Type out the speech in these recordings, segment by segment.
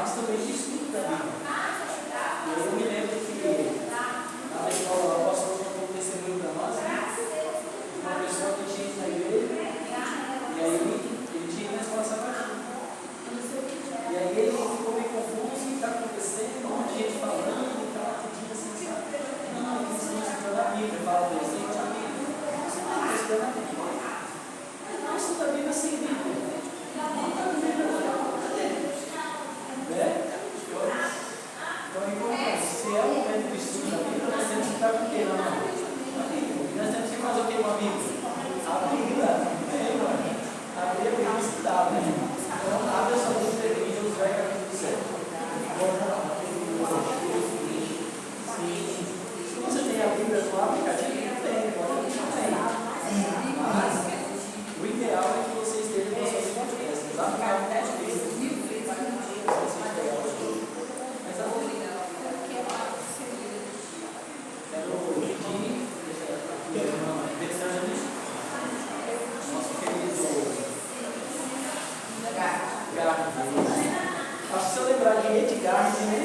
mas também de estudo da Bíblia. E eu me lembro que na escola o pastor contou um testemunho para nós, uma pessoa que tinha ido na igreja, e aí ele tinha ido na escola sabatina. E aí ele ficou meio confuso, o que está acontecendo, um monte de gente falando e tal, pedindo assim, sabe? Não, eles estão estudando a Bíblia, fala para eles, gente, a Bíblia. Você não está estudando a Bíblia. Não estuda a Bíblia sem Bíblia. Não está a Bíblia Então, se é o momento do estudo da Bíblia, nós temos que estar com o quê? Não, a Bíblia. Nós temos que fazer o quê com a Bíblia? A Bíblia. A Bíblia é estudar, né? Então, abre a sua Bíblia em Josué capítulo 7. Se você tem a Bíblia no aplicativo, não tem, pode não tem. Mas o ideal é que você esteja com a sua Bíblia aberta. Lá no capítulo 10, acho que se eu lembrar de Edgar, eu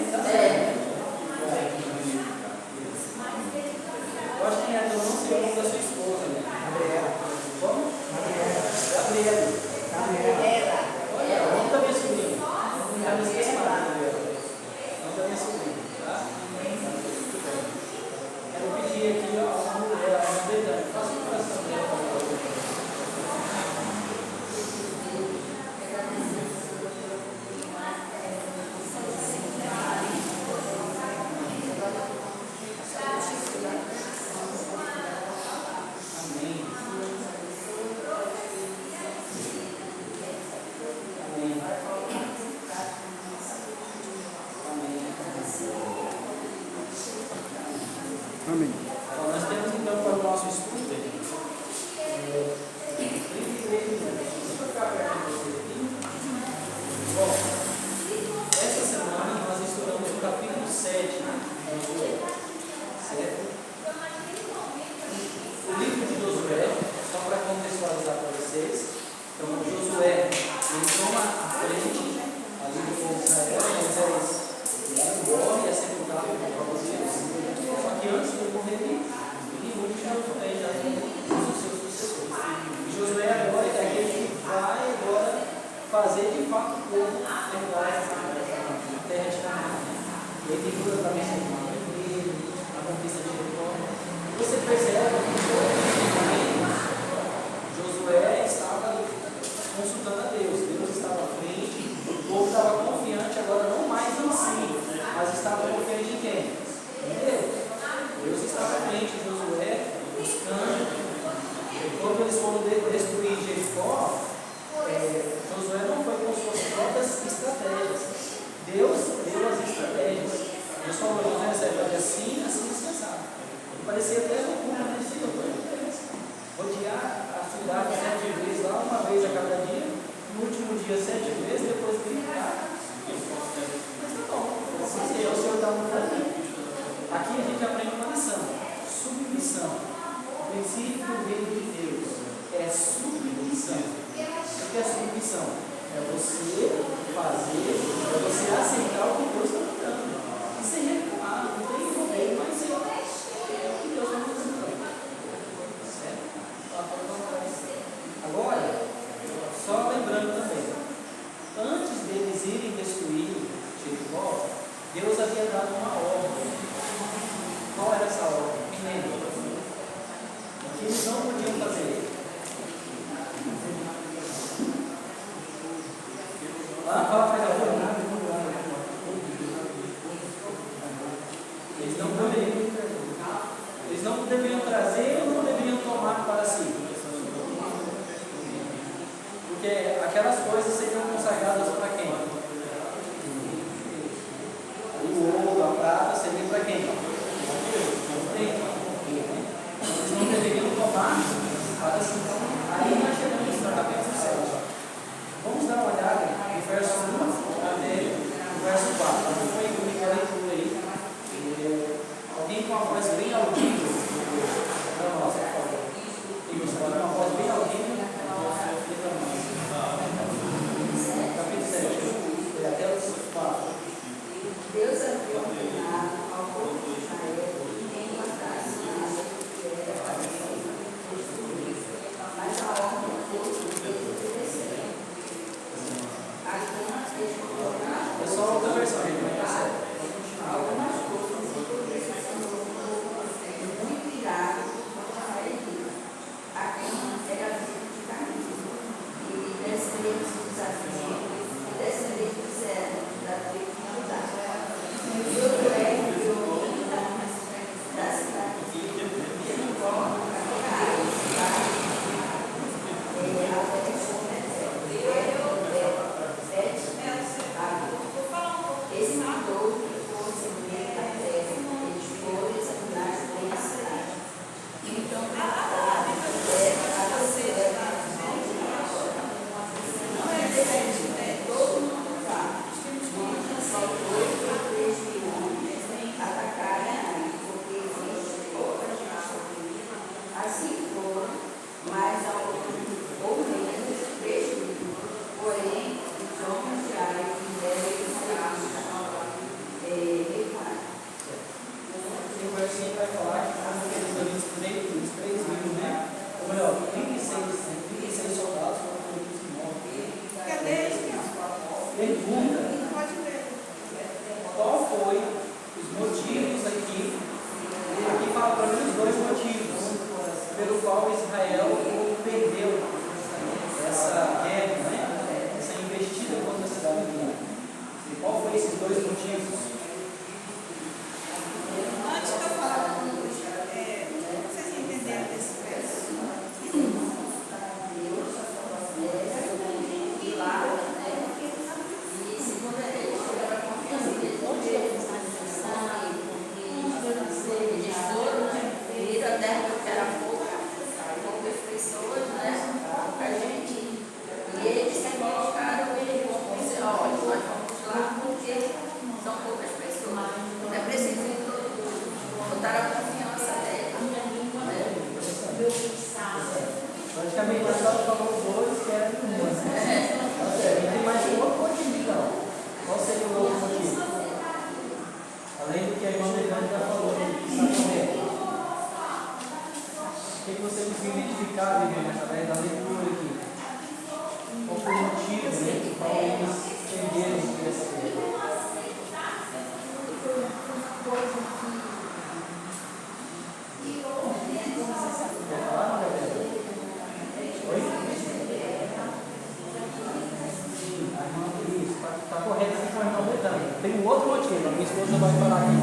acho que eu não sei o nome da sua esposa, né? Como? Gabriela. Olha, o nome da minha sobrinha. Não me esqueça nada, Gabriela. O nome da minha sobrinha, tá? Quero pedir aqui a mulher, a Betânia, faça um coração dela. Amém. Bom, nós temos então para o nosso estudo 33 minutos. Deixa eu ficar perto de você aqui. Bom, essa semana nós estudamos o capítulo 7 de Josué. Certo? O livro de Josué, só para contextualizar para vocês, então Josué, ele toma a frente ali do povo de Israel, Moisés morre e é sepultado por próprio Deus. Só que antes de morrer, ele Josué já tem os seus sucessores. E Josué agora é aquele que vai agora fazer de fato o povo herdar a terra de Canaã. E ele figura também a conquista de Jericó. Você percebe que todos os momentos Josué estava consultando a Deus. Deus estava à frente, o povo estava confiante agora não mais em si, mas estava confiante em quem? Em Deus. Deus estava à frente, Josué buscando. Quando eles foram destruir Jericó, Josué não foi com suas próprias estratégias. Deus deu as estratégias. Deus falou: Josué, você vai assim, assim, descansar. Parecia até loucura, né? Rodear a cidade 7 vezes, lá uma vez a cada dia, no último dia 7 vezes, depois gritar. Mas tá bom, se o Senhor está mudando. Aqui a gente aprende uma lição: submissão. O princípio do reino de Deus é submissão. O que é submissão? É você fazer, é você aceitar o que Deus está mandando. Sem reclamar, não tem problema, mas é o que Deus está mandando. Certo? Agora, só lembrando também, antes deles irem destruir Jericó, Deus havia dado uma ordem. Qual era essa ordem? Me lembra. O que eles não podiam fazer? Fala para a eles não deveriam trazer ou não deveriam tomar para si? Porque aquelas coisas seriam consagradas para quem? O ouro, a prata, seria para quem? Eles não deveriam tomar para si. Aí nós chegamos no capítulo 7. Vamos dar uma olhada no verso 1 até o verso 4. Não foi comigo a leitura aí. Alguém com uma voz bem audível? Não, nossa, por favor. Isso, uma voz bem audível. são poucas pessoas. É preciso botar a confiança dele. Praticamente a senhora falou dois que eram uma. E tem mais um outro motivo, então. Qual seria o outro motivo? Além do que a irmã Devane já falou, que está comendo. O que você conseguiu identificar, Viviane, através da leitura aqui? Qual foi o motivo, né? Qual eles entenderam o que ia ser? Quer falar, Gabriela? Oi? Sim, a irmã Luiz, está correto aqui com a irmã Devane. Tem um outro motivo, a minha esposa vai falar aqui.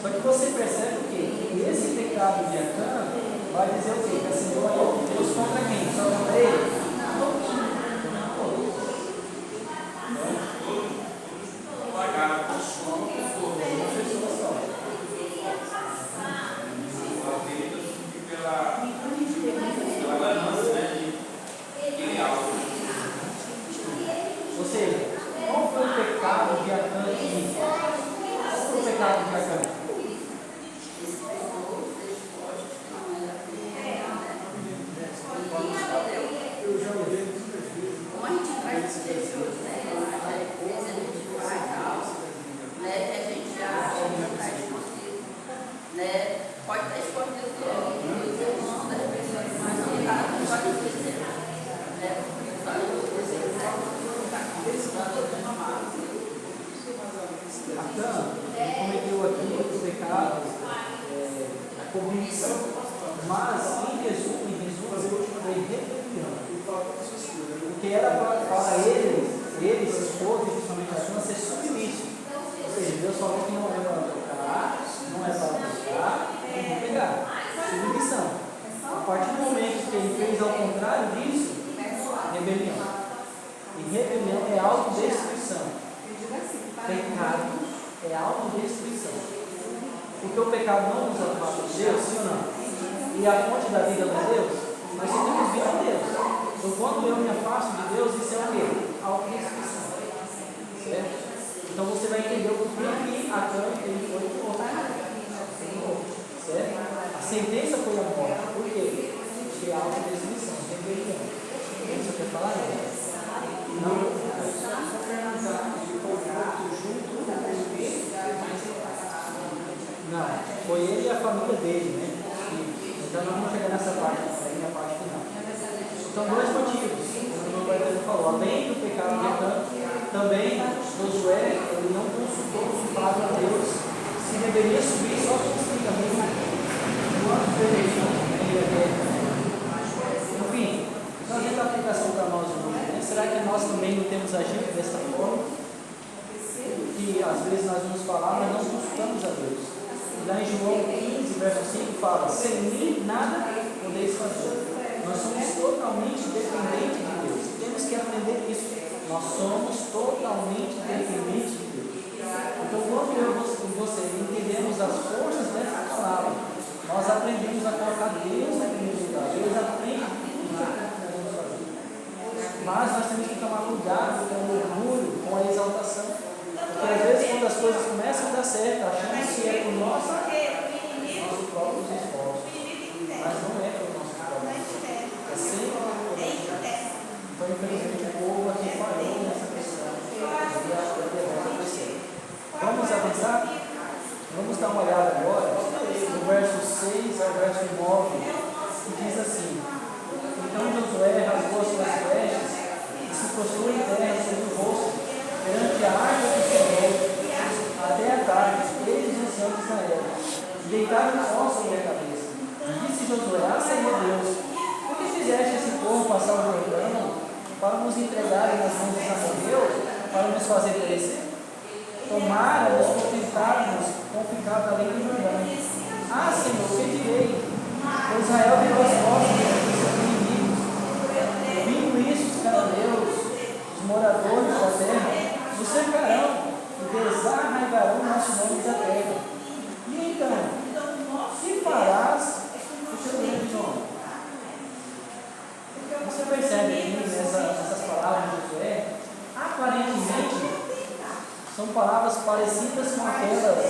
Só que você percebe o quê? Que esse pecado de Acã vai dizer o quê? Que assim, Deus contra quem? Só contra ele? Ou seja, qual foi o pecado de Acã aqui? Qual foi o pecado de Acã? Pode estar escondido dos irmãos das pessoas, mas não está só de dizer. Acã cometeu aqui o pecado, a cobiça, mas em resumo, foi rebelião. Porque era para eles, esposos, principalmente a sua, ser submisso. Ou seja, Deus falou que não é para tocar, não é para pegar, não é pegar. Submissão. A partir do momento que ele fez ao contrário disso, rebelião. E rebelião é autodestruição. Pecado é autodestruição. Porque o pecado não nos afasta de Deus, sim ou não? E a fonte da vida não é Deus? Nós só temos vida em Deus. Então, quando eu me afasto de Deus, isso é o quê? Autodestruição. Certo? Então, você vai entender o porquê que Acã ele foi cortado. Certo? A sentença foi a morte. Por quê? Porque é autodestruição. Rebelião. Você quer falar? Não. Não, foi ele e a família dele, né? Então não vamos chegar nessa parte, aí na parte final. São dois motivos, como o meu pai falou. Além do pecado de Acã, também Josué ele não consultou o Pai a Deus se deveria subir só com os também. Quanto deveria enfim, trazendo a aplicação para nós hoje, né? Será que nós também não temos agido dessa forma? Que às vezes nós vamos falar, mas não consultamos a Deus. Lá em João 15, verso 5 fala: sem mim nada podeis fazer. Nós somos totalmente dependentes de Deus. Temos que aprender isso. Nós somos totalmente dependentes de Deus. Então, quando eu e você entendemos as forças dessa palavra, nós aprendemos a colocar Deus na primeira lugar. Deus aprende tudo o que nós vamos fazer. Mas nós temos que tomar cuidado com o orgulho, com a exaltação. Porque às vezes quando as coisas começam a dar certo, achamos que é por nossos próprios esforços. Mas não é por nossos próprios esforços. É sempre por Deus. Então, infelizmente, o povo aqui falhou nessa questão. E acho que a derrota vai ser. Vamos avançar? Vamos dar uma olhada agora no verso 6 ao verso 9, que diz assim: então Josué rasgou as suas vestes e se prostrou em terra sobre o rosto perante a arca do Senhor, até a tarde, eles e os anciãos de Israel, e deitaram os ossos sobre a cabeça. E disse Josué: ah, Senhor Deus, por que fizeste esse povo passar o Jordão para nos entregarem nas mãos dos amorreus, para nos fazer perecer? Tomara nos contentarmos com ficar além do Jordão. Ah, Senhor, o que direi? Pois Israel virou as costas dos seus inimigos. Ouvindo isso, os cananeus, os moradores da terra, nos cercarão e desarraigarão nosso nome da terra. parecidas com aquelas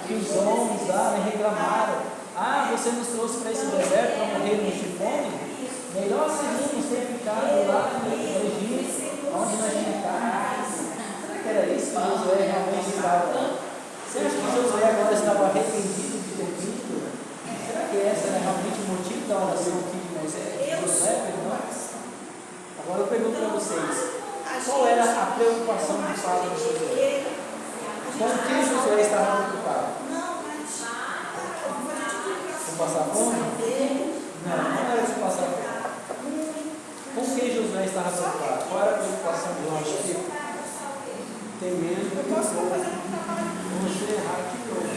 que os homens lá reclamaram. Ah, você nos trouxe para esse deserto para morrermos de fome? Melhor seríamos ter ficado lá no Egito, onde nós tínhamos carne. Será que era isso que Josué realmente estava? Você acha que Josué agora estava arrependido de ter vindo? Será que esse era realmente o motivo da oração aqui de Moisés? Josué, perdão? Agora eu pergunto para vocês, qual era a preocupação do fato de Josué? Com o que Josué estava preocupado? Com passar fome? Não era de passar fome. Com o que Josué estava preocupado? Qual era a preocupação de Josué? Temendo que você errar de novo.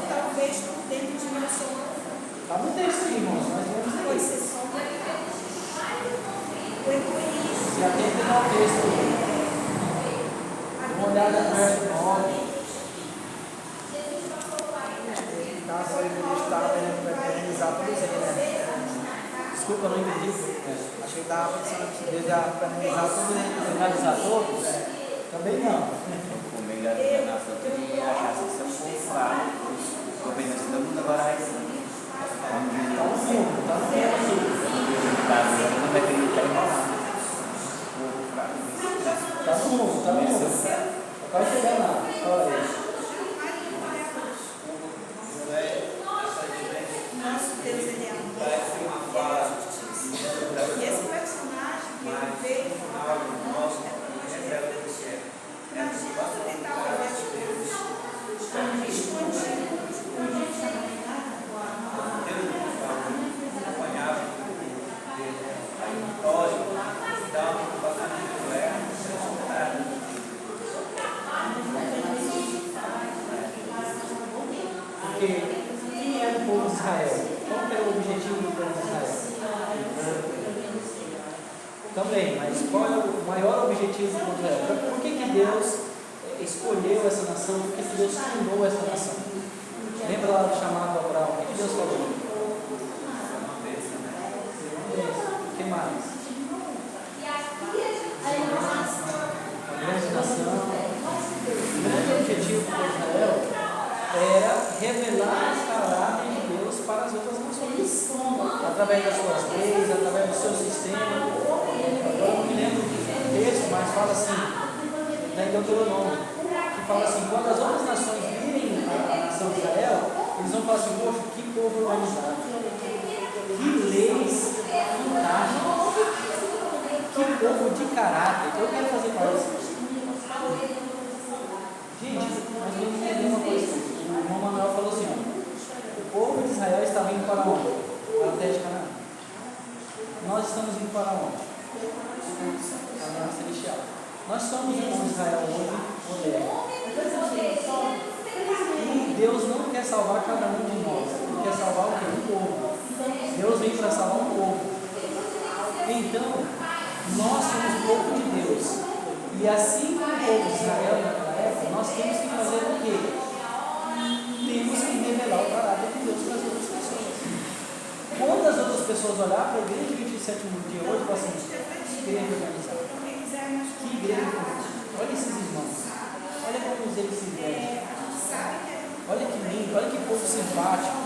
Talvez por dentro de meu sono. Está no texto, irmãos, mas vamos Pode ver. ser sono. O egoísmo. Se atente ao texto. Dá uma olhada no verso 9. Estava querendo parabenizar todos eles, né? Desculpa, não entendi. Acho que ele estava pensando que Deus ia parabenizar todos eles. Finalizar todos? Também não. O melhor da nação que achasse que são pouco o governo de todo mundo agora é assim. Está no fundo, está no fundo. Não vai acreditar em nós. Está no fundo, está no fundo. Vai chegar lá. Olha aí. Nosso Deus, ele é amor. E esse personagem que ele veio falar com nós na gente tentar fazer as coisas escondidas, Porque quem era o povo de Israel? Qual era o objetivo do povo de Israel? Também, mas qual é o maior objetivo do povo de Israel? Por que Deus escolheu essa nação? Por que Deus fundou essa nação? Lembra lá do chamado de Abraão? O que Deus falou? O que mais? A grande nação. O grande objetivo do povo de Israel era revelar o caráter de Deus para as outras nações, através das suas leis, através do seu sistema. Agora eu não me lembro do texto, mas fala assim, em Deuteronômio, que fala assim, quando as outras nações virem a nação de Israel, eles vão falar assim, poxa, que povo organizado, que leis fantásticas, que povo de caráter, eu quero fazer parte. Gente, nós temos que entender uma coisa. O irmão Manuel falou assim, ó, o povo de Israel está vindo para onde? Para a terra de Canaã. Nós estamos indo para onde? Para a terra celestial. Nós somos o povo de Israel hoje, moderno. E Deus não quer salvar cada um de nós. Ele quer salvar o quê? Um povo. Deus vem para salvar um povo. Então, nós somos o povo de Deus. E assim como o povo de Israel naquela época, nós temos que fazer o quê? Temos que revelar o caráter de Deus para as outras pessoas. Quando as outras pessoas olharem para a igreja de 27º dia hoje, falam assim, que igreja organizada. Que igreja organizada. Olha esses irmãos. Olha como eles se vestem. Olha que lindo, olha que povo simpático.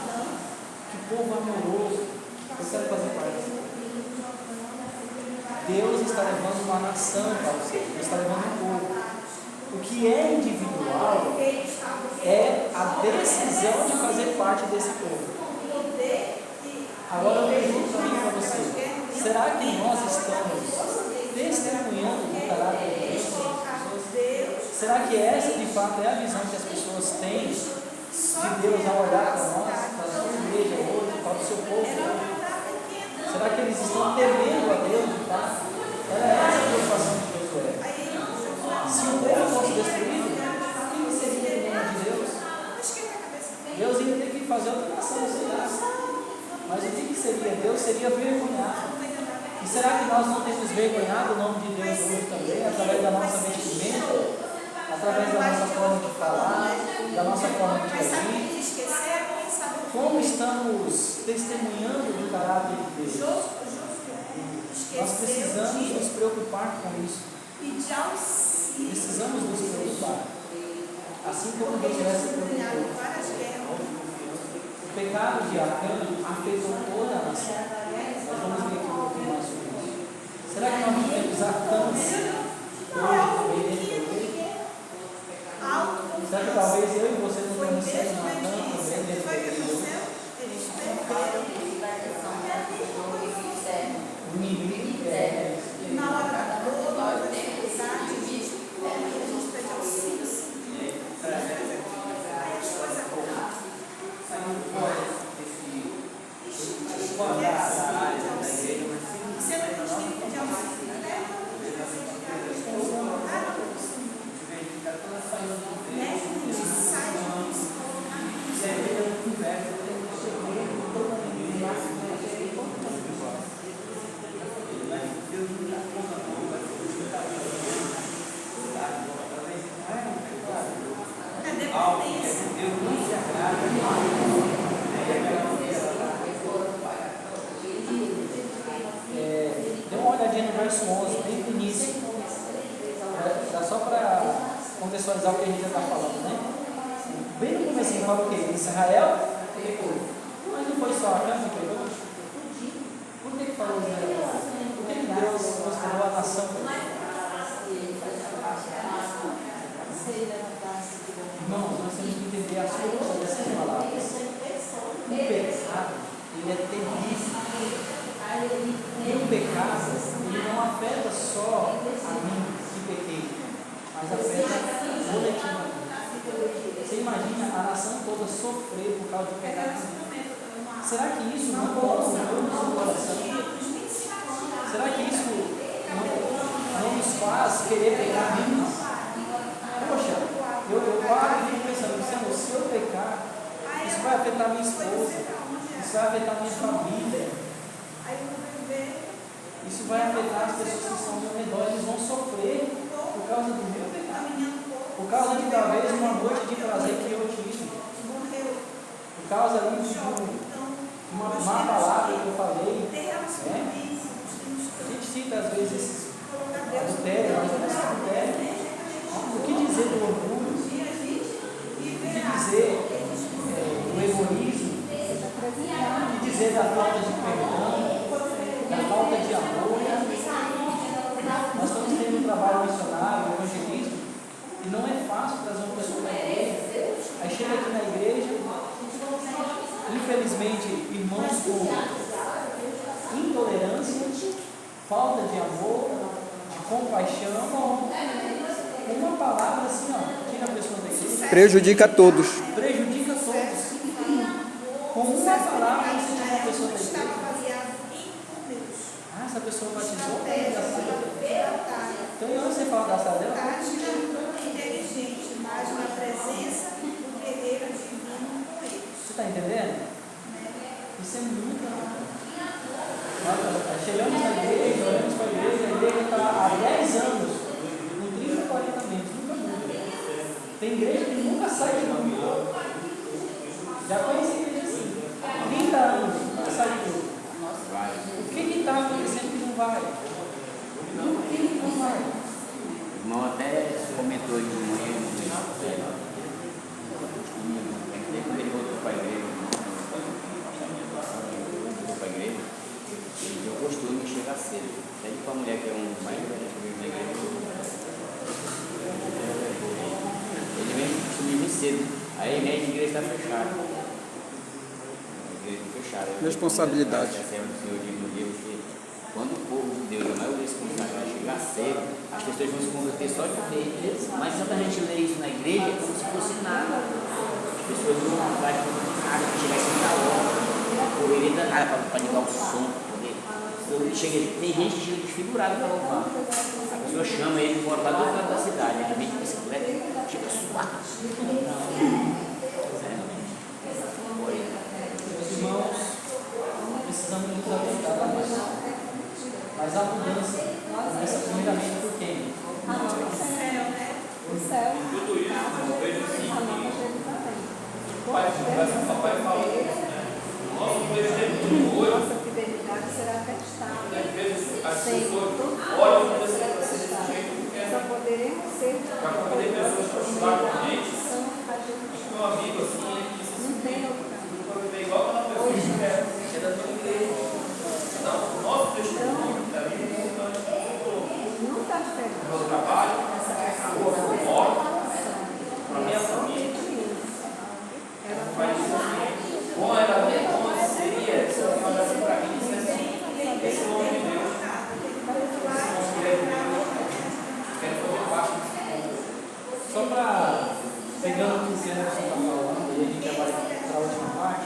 Que povo amoroso. Eu quero fazer parte. Deus está levando uma nação para você. Deus está levando um povo. O que é individual é a decisão de fazer parte desse povo. Agora eu pergunto aqui para você, será que nós estamos testemunhando o caráter de Deus? Será que essa de fato é a visão que as pessoas têm de Deus ao olhar para nós, para a sua igreja hoje, para o seu povo hoje? Será que eles estão temendo a Deus de fato? Era essa a preocupação de Josué. Se o povo fosse destruído, o que seria o nome de Deus? Deus ia ter que fazer outra nação, sei lá. Mas o que seria? Deus seria vergonhado. E será que nós não temos vergonhado o nome de Deus hoje também, através da nossa vestimenta, através da nossa forma de falar, da nossa forma de agir? Como estamos testemunhando do caráter de Deus? Nós precisamos nos preocupar com isso. Pedir auxílio. Precisamos nos preocupar. Assim como Josué se preocupou. várias guerras. O pecado de Acã afetou toda a nação. Nós vamos ver aqui um pouquinho mais sobre isso. Será que nós não temos Acãs hoje também dentro da igreja? Será que talvez eu e você não temos sido um Acã também dentro da igreja? O inimigo quer. Na hora da dor, na hora da dificuldade, a gente pede auxílio, sim. Aí as coisas você não tem que pedir auxílio, né? Sai de Dê uma olhadinha no verso 11, bem no início. Dá só para contextualizar o que a gente já está falando, né? Bem no começo fala o quê? Israel pecou. Mas não foi só a Acã que pecou? Por que falou Israel? Por que Deus considerou a nação pecadora? Irmãos, nós temos que entender as forças dessas palavras. O pecado, ele é terrível. E o pecado, ele não afeta só a mim que pequei, mas afeta coletivamente. Você imagina a nação toda sofrer por causa do pecado? Será que isso não coloca no seu coração? Será que isso não nos faz querer pecar menos? Poxa, eu paro e fico pensando, se eu pecar, isso vai afetar minha esposa, isso vai afetar minha família. Isso vai afetar as pessoas que estão ao meu redor, eles vão sofrer por causa do meu pecado. Por causa de talvez uma noite de prazer que eu tive. Por causa ali de uma má palavra que eu falei. A gente cita às vezes esses adultérios, mas esse adultério. O que dizer do orgulho? O que dizer do egoísmo? O que dizer da falta de perdão? Da falta de amor? Nós estamos tendo um trabalho missionário, evangelismo, e não é fácil trazer uma pessoa para a igreja. Aí chega aqui na igreja, infelizmente, irmãos com intolerância, falta de amor, de compaixão, uma palavra assim, ó, tira a pessoa da igreja. Prejudica a todos. Prejudica a todos. Com uma palavra você tira a pessoa da igreja. Ah, essa pessoa batizou para ir da sala. Então, e você fala da sala dela? Inteligente, mas na presença do guerreiro divino com ele. Você está entendendo? Isso é muito. Nós chegamos na igreja, olhamos para a igreja está há 10 anos, com 30, 40 membros, nunca muda. Tem igreja que nunca sai de novo. Já conheci igreja assim, 30 anos, nunca sai de novo. O que está acontecendo que não vai? Por que não vai? O irmão até comentou de manhã, quando ele voltou para a igreja, ele deu o costume de chegar cedo. Até para a mulher que é um mais velho que vive na igreja, ele vem costume cedo. Aí a igreja está fechada. A igreja está fechada. Responsabilidade. O Senhor diz no Deus que quando o povo de Deus, a maioria se consagrar, chegar cedo, as pessoas vão se converter só de ver. Mas quando a gente lê isso na igreja, é como se fosse nada. As pessoas não vão falar de nada, que chegar em da hora, correria danada para ligar o som. Tem gente que chega desfigurada para louvar. A pessoa chama ele para lá do outro lado da cidade, ele vem de bicicleta, chega suado. Irmãos, precisamos nos atentar a isso. Mas a mudança começa primeiramente por quem? O céu. Tudo isso eu vejo assim que papai falou. Nosso testemunho hoje, Nossa fidelidade será testada. às vezes as Sempre, pessoas todo olham dia desse será jeito testada. porque Só poderemos ser poder pessoas para estudar com a gente. Meu amigo, assim, ele disse assim, para viver igual aquela pessoa que espera. É da tua igreja. Não, o nosso testemunho da vida é importante. O meu trabalho, a rua que eu moro, para a minha família. Vai dizer assim, bom seria se alguém olhasse para mim e dissesse assim, esse homem de Deus, esse mulher de Deus, quero fazer parte desse povo. Só para, pegando o que você está falando, e a gente já vai para a última parte,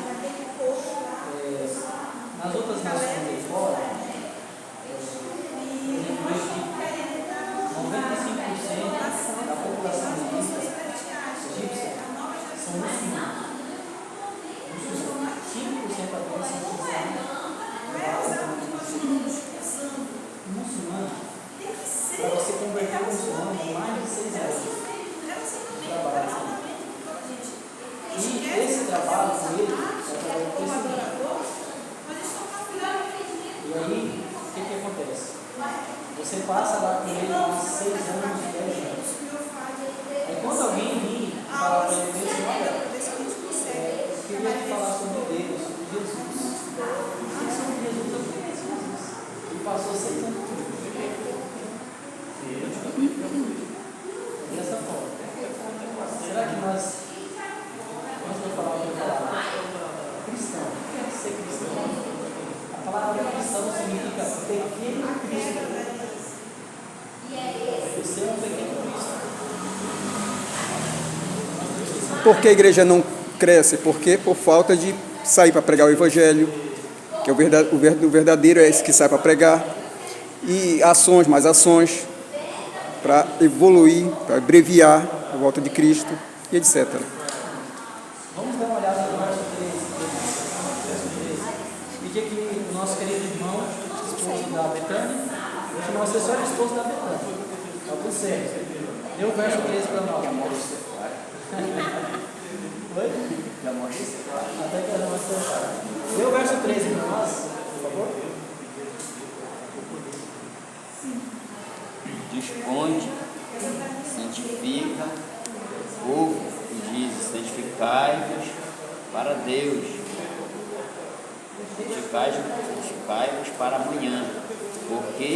nas outras nações de fora, a gente vê que 95% da população egípcia são muçulmanos. 5% apenas são cristãos. Muçulmano, para você converter um muçulmano, mais de 6 anos de trabalho. E esse trabalho com ele é trabalho precedente. E aí, o que acontece? Você passa lá com ele uns 6 anos, 10 anos. Aí quando alguém vir e falar para ele assim, olha, eu queria te falar sobre Deus, sobre Jesus. E sobre Jesus, eu conheço Jesus. Ele passou 6 anos comigo. Dessa forma. Será que nós, antes de eu falar o que eu falar, cristão, o que é ser cristão? A palavra cristão significa pequeno Cristo. Você é um pequeno Cristo. Por que a igreja não cresce? Porque por falta de sair para pregar o evangelho, que é o verdadeiro é esse que sai para pregar, e ações, mais ações, para evoluir, para abreviar a volta de Cristo, e etc. Vamos dar uma olhada no verso 13. Pedir que o nosso querido irmão, esposo da Betânia, vou chamar você só de esposo da Betânia. Está tudo certo. Dê o verso 13 para nós. Oi? Até que ela vai. Dê o verso 13 para nós, por favor. Dispõe, santifica, povo, e diz, santificai-vos para Deus, santificai-vos para amanhã, porque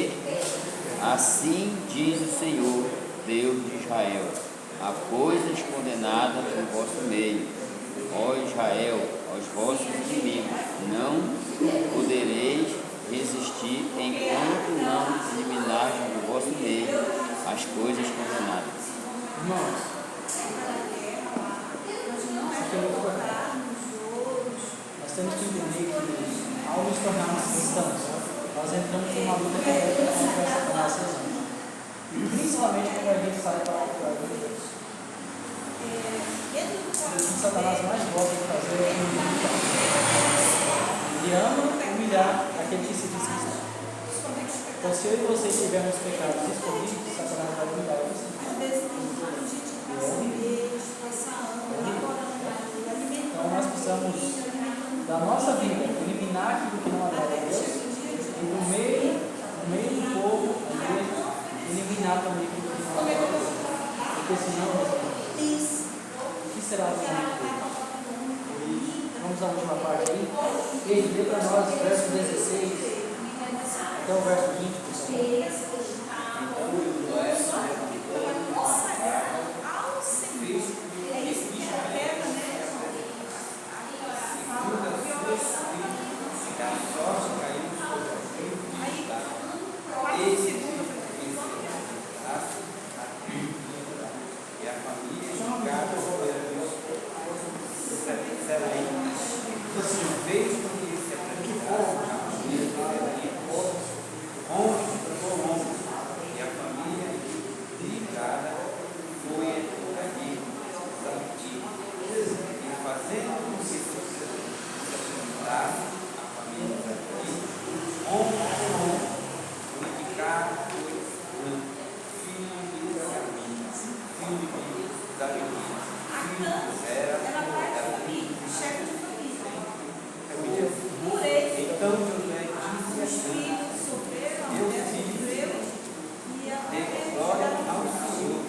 assim diz o Senhor, Deus de Israel, há coisas condenadas no vosso meio, ó Israel, aos vossos inimigos, não podereis resistir enquanto não eliminardes do vosso meio as coisas condenadas. Irmãos, nós temos que entender que ao nos tornarmos cristãos, nós entramos em uma luta direta contra Satanás e seus anjos. Principalmente quando a gente sai para o de Deus. O que Satanás mais gosta de fazer é humilhar. Ele ama humilhar aquele que se diz cristão. Então, se eu e você tivermos pecados escondidos, Satanás vai humilhar você. Então, nós precisamos da nossa vida eliminar aquilo que não agrada a Deus e no meio do povo, a igreja, eliminar também aquilo que não agrada a Deus. Porque senão, o que será do mundo? Vamos à última parte aí. Ele dê para nós o verso 16 até o verso 20, por Glória ao Senhor.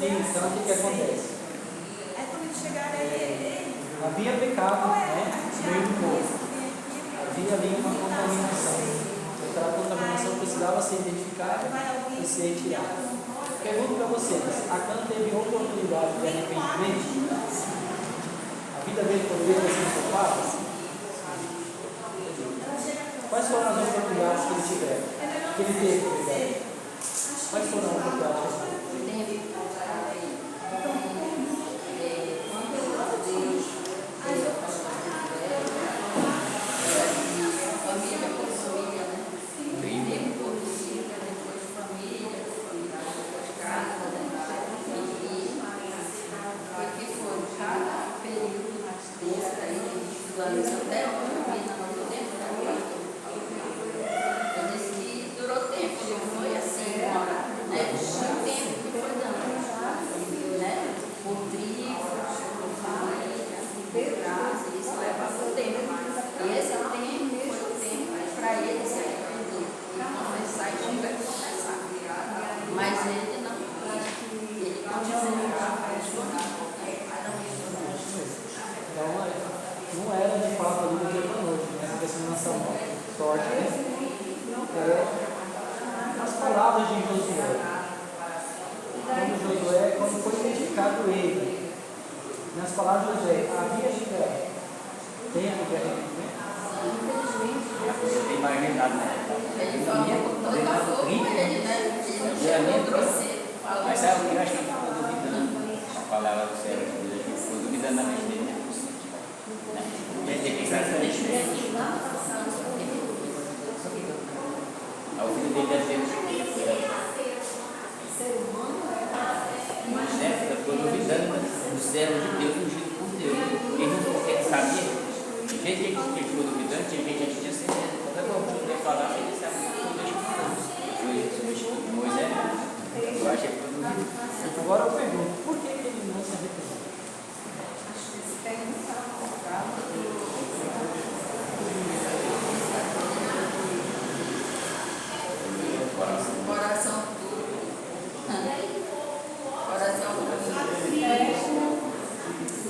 então o que acontece? Aí quando eles chegaram aí, Havia pecado, né, no meio do povo. Havia ali uma contaminação. Aquela contaminação precisava ser identificada e ser retirada. Pergunto para vocês, Acã teve oportunidade de arrependimento? A vida dele poderia ter sido poupada? Quais foram as oportunidades que ele tiver? Que ele teve, obrigado. Quais foram as oportunidades que ele teve? Mas ele não Então, não era de fato ali do dia para a noite, né? Essa disseminação sorte, as palavras de Josué. Quando foi identificado ele, nas palavras de Josué, havia fé. Tem a arrependimento? Tem mais nada, né? ele falou com toda a força, ele, né? Ele chegou grosseiro. Mas sabe o que eu acho que ele ficou duvidando? A palavra do céu, ele ficou duvidando da mente dele. Ele tem que pensar assim. O filho dele deve ter. Mas, né, ficou duvidando do servo de Deus, ungido por Deus. Ele sabia. Do jeito que ele ficou duvidando, tinha gente que tinha certeza. Quando o Josué falava, ele sabia que Moisés, eu acho que ele ficou duvidando. Agora eu pergunto, por que ele não se arrependeu? Coração duro. Coração duro.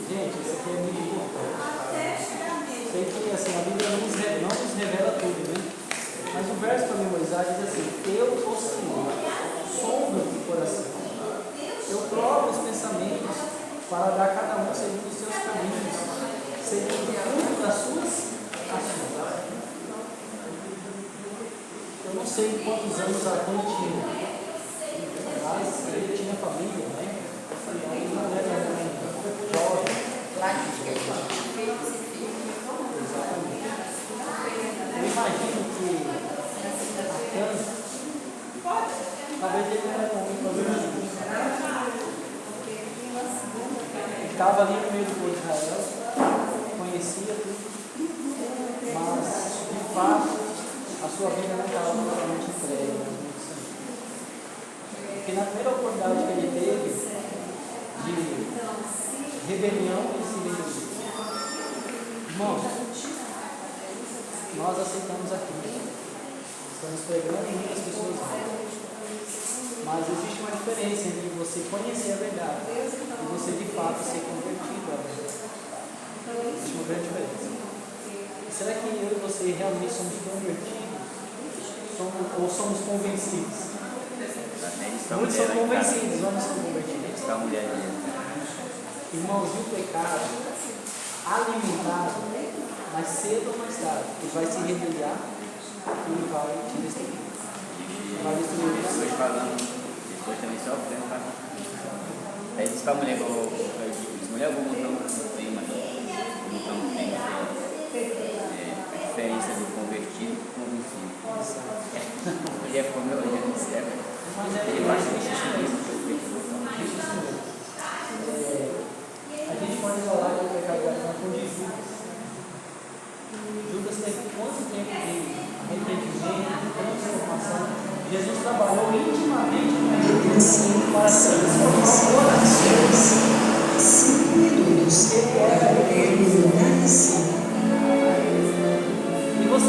Gente, isso aqui é muito importante. Sei que assim, a Bíblia não nos revela tudo, né? Mas o verso para memorizar diz assim: eu, o Senhor, sonda o coração. Eu provo os pensamentos para dar a cada um segundo os seus caminhos, segundo o fruto das suas ações. Eu não sei quantos anos Acã tinha, mas ele tinha família, né? Ele não era jovem. Lá diz que ele fez esse filho. Exatamente. Eu imagino que Acã, talvez ele não era um homem convertido. Estava ali no meio do povo de Israel, conhecia tudo, mas de fato a sua vida não estava totalmente entregue. Porque na primeira oportunidade que ele teve de rebelião, ele se rebelou. Irmãos, nós aceitamos a Cristo, estamos pregando em muitas pessoas novas. Mas existe uma diferença entre você conhecer a verdade e você de fato ser convertido à verdade. Existe uma grande diferença. Será que eu e você realmente somos convertidos? Ou somos convencidos? Muitos são convencidos, não são convertidos. Irmãos, e o pecado alimentado, mais cedo ou mais tarde, ele vai se rebeliar e ele vai te destruir. Vai destruir Depois falando, depois também sofrendo. Aí disse para a mulher, mulher, eu vou montar um tema, a diferença do convertido e do convencido. A mulher ficou me olhando no céu. Eu acho que isso é a gente pode falar que o pecado vai com Jesus. Judas teve quanto tempo de arrependimento, de transformação. Jesus trabalhou intimamente com ele para transformar corações. 5 minutos.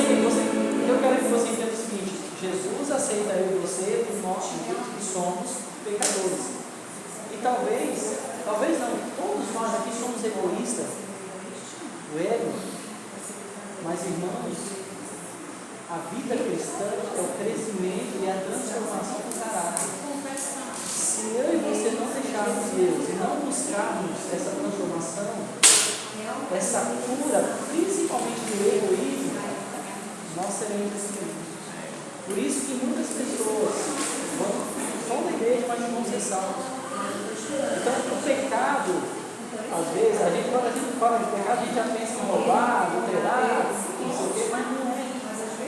E eu quero que você entenda o seguinte: Jesus aceita eu e você por nós que somos pecadores. E talvez o ego. Mas, irmãos, a vida cristã é o crescimento e a transformação do caráter. Se eu e você não deixarmos Deus e não buscarmos essa transformação, essa cura, principalmente do egoísmo, nós seremos destruídos. Por isso que muitas pessoas vão na igreja, mas não vão ser salvos. Então, o pecado, às vezes, quando a gente fala de pecado, a gente já pensa em roubar, adulterar, não sei o quê, mas não é.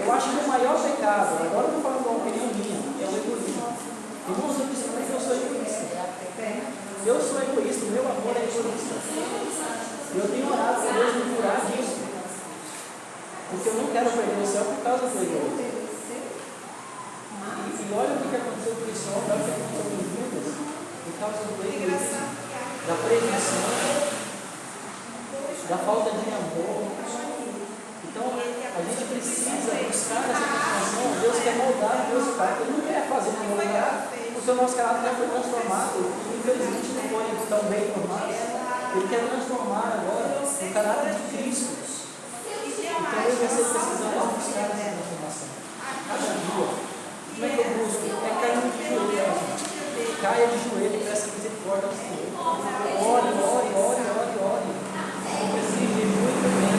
Eu acho que o maior pecado, agora eu estou falando uma opinião minha, é o egoísmo. Irmãos, eu preciso que eu sou egoísta. Eu sou egoísta, o meu amor é egoísta. Eu tenho orado para Deus me curar disso. Porque eu não quero perder o céu por causa do egoísmo. E olha o que aconteceu com esse homem, olha o que aconteceu com Judas, por causa do egoísmo, da presunção, da falta de amor. Então, a gente precisa buscar essa transformação. Deus quer moldar o nosso caráter. Ele não quer fazer como lugar, porque o nosso caráter já foi transformado. Infelizmente, não foi tão bem formado. Ele quer transformar agora o caráter de Cristo. Então, eu e você precisamos buscar essa transformação. Cada dia. Como é que eu busco? É caindo de joelho, gente. Caia de joelho e peça misericórdia ao Senhor. Ore. Não precisa de muito bem.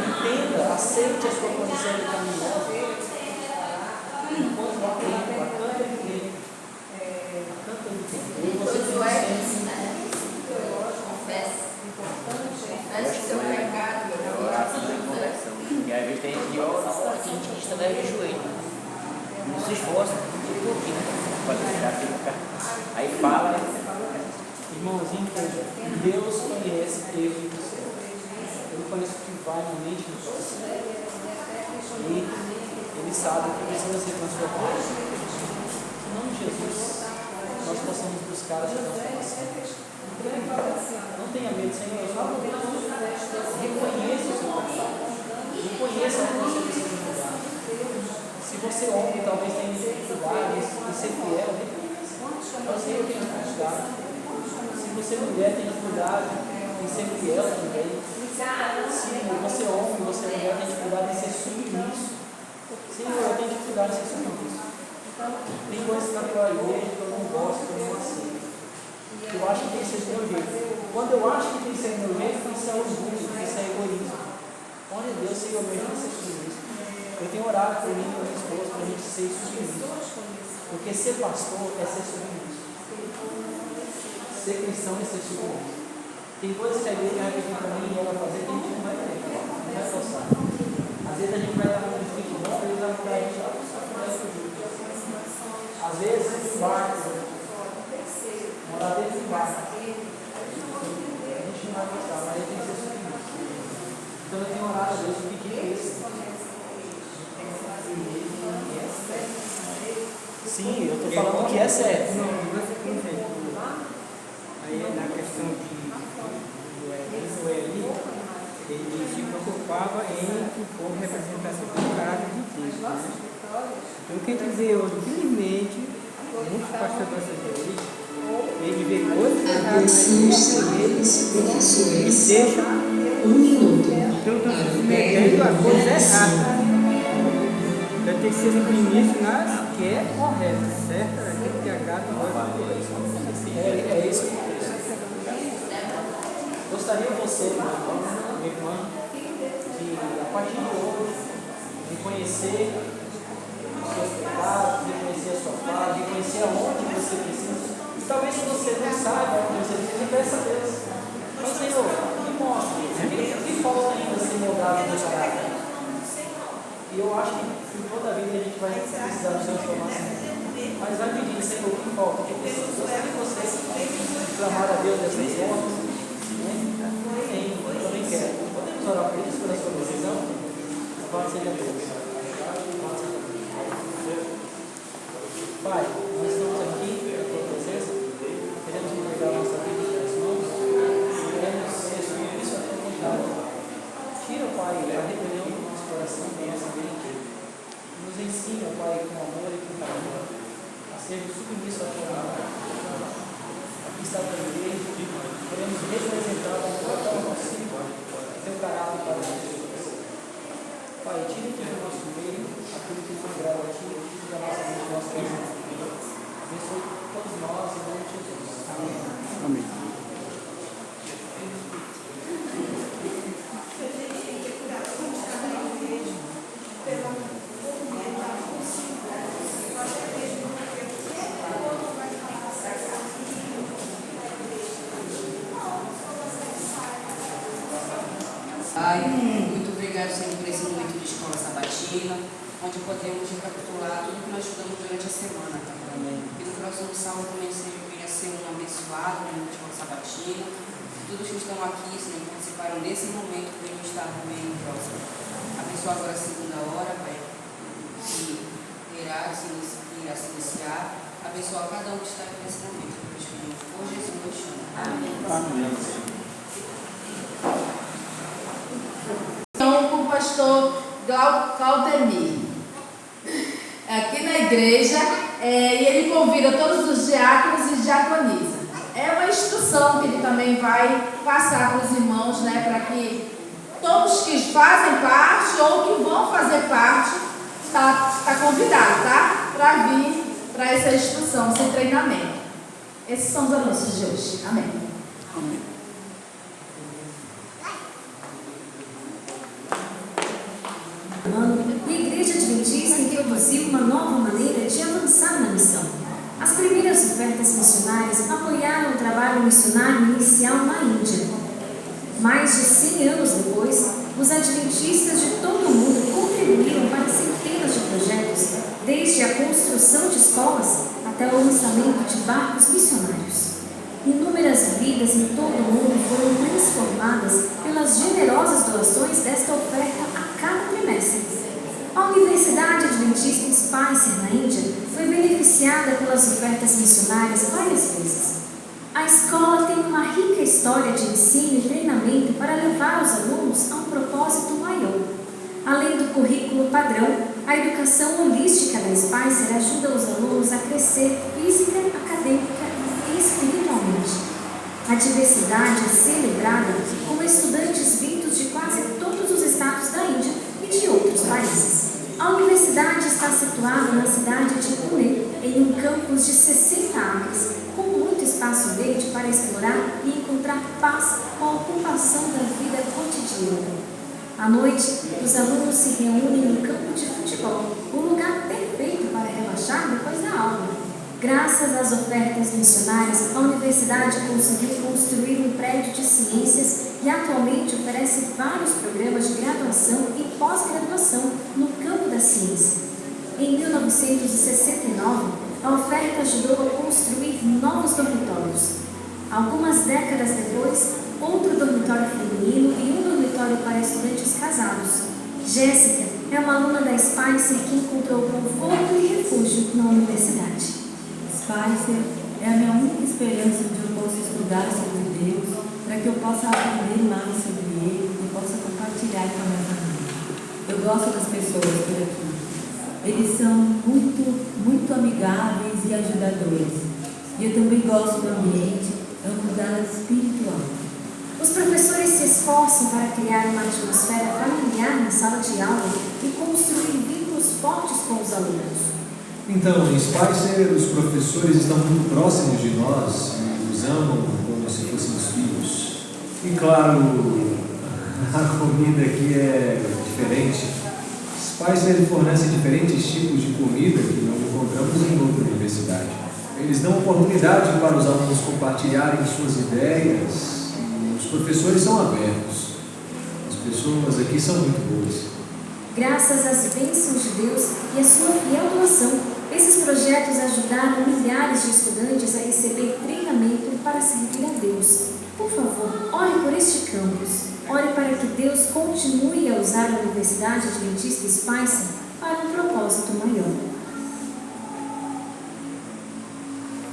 Entenda, aceite a sua condição de caminhosa. Enquanto há tempo, há tanto tempo. E você tem seu pecado. Oração de conversão. E às vezes tem gente que ora, a gente está de joelho. Não se esforça, pode deixar ficar. Aí fala. Irmãos, entenda, Deus conhece eu e você. Ele conhece o que vai na mente de você. E Ele sabe que precisa ser transformado. Em nome de Jesus, nós possamos buscar essa transformação. Não tenha medo, Senhor. Reconheça o seu pecado. Reconheça que você precisa mudar. Se você homem talvez tenha dificuldade em ser fiel, eu sei que tem dificuldade. Se você mulher tem dificuldade em ser fiel também. Se você homem, você mulher tem dificuldade em ser submisso. Senhor, eu tenho dificuldade em ser submisso. Tem coisas que eu igreja que eu não gosto, que eu não aceito. Eu acho que tem que ser do meu jeito. Quando eu acho que tem que ser do meu jeito, isso é orgulho, isso é egoísmo. Olha Deus, Senhor, eu não ser submisso. Eu tenho orado por mim e por minha esposa para a gente ser submisso. Porque ser pastor é ser submisso. Ser cristão é ser submisso. Tem coisas que a igreja vai pedir para mim e ela vai fazer que a gente não vai ter, não vai forçar. Às vezes a gente vai estar num espírito bom, Deus vai mudar a gente lá para às vezes um barco, morar dentro de um barco. A gente não vai gostar, mas a gente tem que ser submisso. Então eu tenho orado a Deus e pedido isso. Sim, eu estou falando que é certo. Não, você tem certo. Aí na questão do Eli, ele se preocupava em que o povo representasse o caráter de Cristo. Né? Então, o que a gente vê hoje, infelizmente, muitos pastores dessa igreja, ele vê coisas erradas e deixa então estão se submetendo a coisas erradas. Então tem que ser submisso nas que é correto, certo? Aquilo que agrada o outro. É isso. Gostaria você, meu irmão, minha irmã, de a partir de hoje, de conhecer os seus pecados, de conhecer a sua paz, de conhecer aonde você precisa. E talvez se você não saiba onde você precisa, peça a Deus. Mas Senhor, me mostre, o que falta ainda ser moldado no caráter? E eu acho que toda a vida a gente vai precisar de transformação. Mas vai pedir, Senhor, o que falta? Porque gostaria de você clamar a Deus dessas formas. Eu também quero. Podemos orar por isso, pela sua decisão? Pode ser Deus. Pai, nós estamos aqui na tua presença. Queremos entregar a nossa vida em tuas mãos. Queremos ser submissos à tua vontade. Tira, Pai, a rebelião do nosso coração, da nossa mente. Nos ensina, Pai, com amor e com carinho, a ser submissos à tua vontade. Aqui está a tua igreja. Queremos representar a tua vontade, o teu Pai, muito obrigado, Senhor, por esse momento de escola sabatina, onde podemos recapitular tudo que nós estudamos durante a semana. E no próximo sábado também, Senhor, venha ser um abençoado momento de escola sabatina. Todos que estão aqui, Senhor, participaram desse momento, venham estar também no próximo. Abençoa agora a segunda hora, Pai, que irá se iniciar. Abençoa cada um que está aqui nesse momento. Por Jesus, amém. Amém. Então, com o pastor Claudemir, aqui na igreja, e ele convida todos os diáconos e diaconiza. É uma instrução que ele também vai passar para os irmãos, né, para que todos que fazem parte ou que vão fazer parte, está convidado, tá? Para vir para essa instrução, esse treinamento. Esses são os anúncios de hoje. Amém. Amém. A Igreja Adventista introduziu uma nova maneira de avançar na missão. As primeiras ofertas missionárias apoiaram o trabalho missionário inicial na Índia. Mais de 100 anos depois, os adventistas de todo o mundo contribuíram para centenas de projetos, desde a construção de escolas até o lançamento de barcos missionários. Inúmeras vidas em todo o mundo foram transformadas pelas generosas doações desta oferta a cada trimestre. A Universidade Adventista Spicer, na Índia, foi beneficiada pelas ofertas missionárias várias vezes. A escola tem uma rica história de ensino e treinamento para levar os alunos a um propósito maior. Além do currículo padrão, a educação holística da Spicer ajuda os alunos a crescer física, acadêmica e espiritualmente. A diversidade é celebrada com estudantes vindos de quase todos os estados da Índia e de outros países. A universidade está situada na cidade de Pune, em um campus de 60 acres, com muito espaço verde para explorar e encontrar paz com a ocupação da vida cotidiana. À noite, os alunos se reúnem no campo de futebol, um lugar perfeito para relaxar depois da aula. Graças às ofertas missionárias, a universidade conseguiu construir um prédio de ciências e atualmente oferece vários programas de graduação e pós-graduação no campo da ciência. Em 1969, a oferta ajudou a construir novos dormitórios. Algumas décadas depois, outro dormitório feminino e um dormitório para estudantes casados. Jéssica é uma aluna da Spicer que encontrou conforto e refúgio na universidade. Spicer é a minha única esperança de eu possa estudar sobre Deus, para que eu possa aprender mais sobre Ele e possa compartilhar com a minha família. Eu gosto das pessoas por aqui. Eles são muito amigáveis e ajudadores. E eu também gosto do ambiente, é um lugar espiritual. Os professores se esforçam para criar uma atmosfera familiar na sala de aula e construir vínculos fortes com os alunos. Então, em Spicer, os professores estão muito próximos de nós e nos amam como se fôssemos filhos. E claro, a comida aqui é diferente. Spicer fornece diferentes tipos de comida que não encontramos em outra universidade. Eles dão oportunidade para os alunos compartilharem suas ideias. Os professores são abertos. As pessoas aqui são muito boas. Graças às bênçãos de Deus e à sua fiel doação, esses projetos ajudaram milhares de estudantes a receber treinamento para servir a Deus. Por favor, ore por este campus. Ore para que Deus continue a usar a Universidade Adventista Spicer para um propósito maior.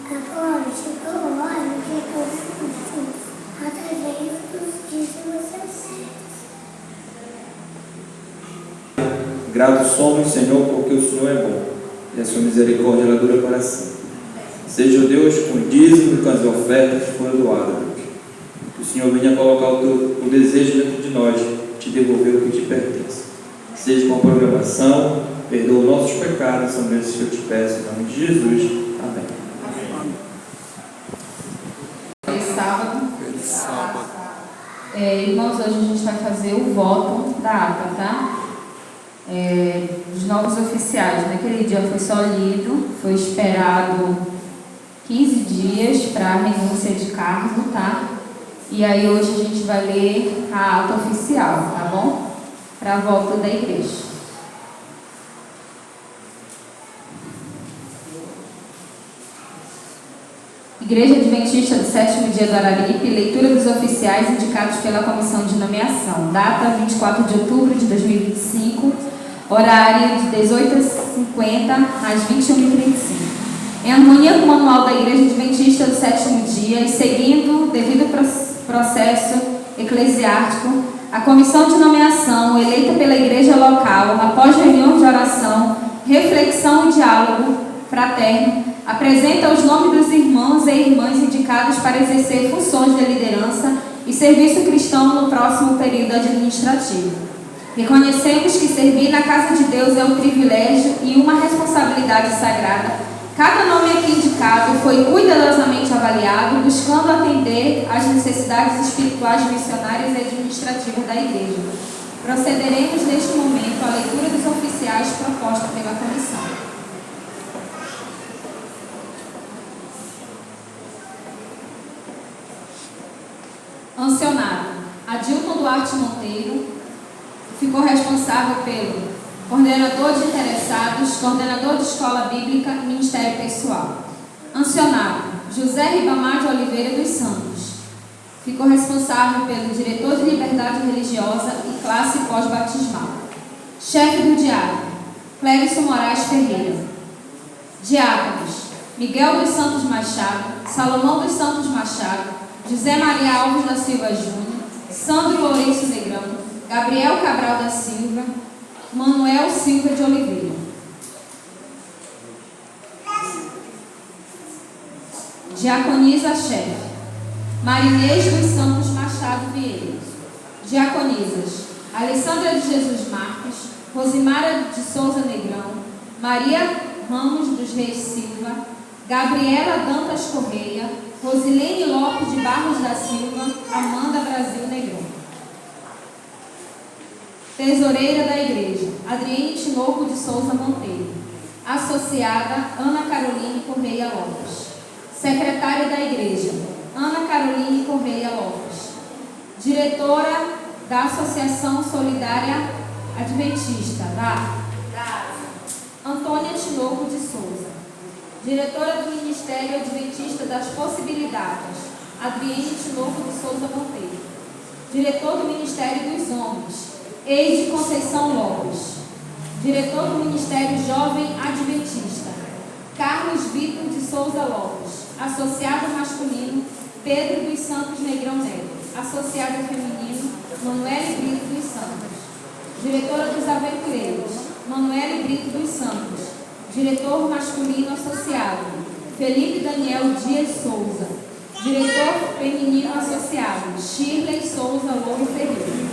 Agora chegou a hora de todos juntos, através dos dízimos certos. Gratos somos, Senhor, porque o Senhor é bom e a sua misericórdia ela dura para sempre. Seja o Deus com o dízimo e com as ofertas que foram doadas. Que o Senhor venha colocar o desejo dentro de nós, te devolver o que te pertence. Seja com a programação, perdoa os nossos pecados, são esses que eu te peço, em nome de Jesus. Amém. Feliz sábado. Irmãos, hoje a gente vai fazer o voto da ata, tá? Dos novos oficiais. Naquele dia foi só lido, foi esperado 15 dias para a renúncia de cargo, tá? E aí hoje a gente vai ler a ata oficial, tá bom? Para a volta da igreja. Igreja Adventista do Sétimo Dia do Araripe, leitura dos oficiais indicados pela comissão de nomeação. Data 24 de outubro de 2025, horário de 18h50 às 21h35. Em harmonia com o manual da Igreja Adventista do Sétimo Dia e seguindo o devido processo eclesiástico, a comissão de nomeação, eleita pela igreja local, após reunião de oração, reflexão e diálogo fraterno, apresenta os nomes dos irmãos e irmãs indicados para exercer funções de liderança e serviço cristão no próximo período administrativo. Reconhecemos que servir na casa de Deus é um privilégio e uma responsabilidade sagrada. Cada nome aqui indicado foi cuidadosamente avaliado, buscando atender às necessidades espirituais, missionárias e administrativas da igreja. Procederemos neste momento à leitura dos oficiais proposta pela comissão. Ancionado: Adilton Duarte Monteiro ficou responsável pelo coordenador de interessados, coordenador de escola bíblica e ministério pessoal. Ancionado: José Ribamar de Oliveira dos Santos ficou responsável pelo diretor de liberdade religiosa e classe pós-batismal. Chefe do diário: Clérison Moraes Ferreira. Diáconos: Miguel dos Santos Machado, Salomão dos Santos Machado, José Maria Alves da Silva Júnior, Sandro Lourenço Negrão, Gabriel Cabral da Silva, Manuel Silva de Oliveira. Diaconisa-chefe: Marinês dos Santos Machado Vieira. Diaconisas: Alessandra de Jesus Marques, Rosimara de Souza Negrão, Maria Ramos dos Reis Silva, Gabriela Dantas Correia, Rosilene Lopes de Barros da Silva, Amanda Brasil Negrão. Tesoureira da Igreja: Adriene Tinoco de Souza Monteiro. Associada: Ana Caroline Correia Lopes. Secretária da Igreja: Ana Caroline Correia Lopes. Diretora da Associação Solidária Adventista, da Antônia Tinoco de Souza. Diretora do Ministério Adventista das Possibilidades, Adriene Tinoco de Souza Monteiro. Diretor do Ministério dos Homens, Eide Conceição Lopes. Diretor do Ministério Jovem Adventista, Carlos Vitor de Souza Lopes. Associado masculino, Pedro dos Santos Negrão Neto. Associado feminino, Manuele Brito dos Santos. Diretora dos Aventureiros, Manuele Brito dos Santos. Diretor masculino associado, Felipe Daniel Dias Souza. Diretor feminino associado, Shirley Souza Louro Ferreira.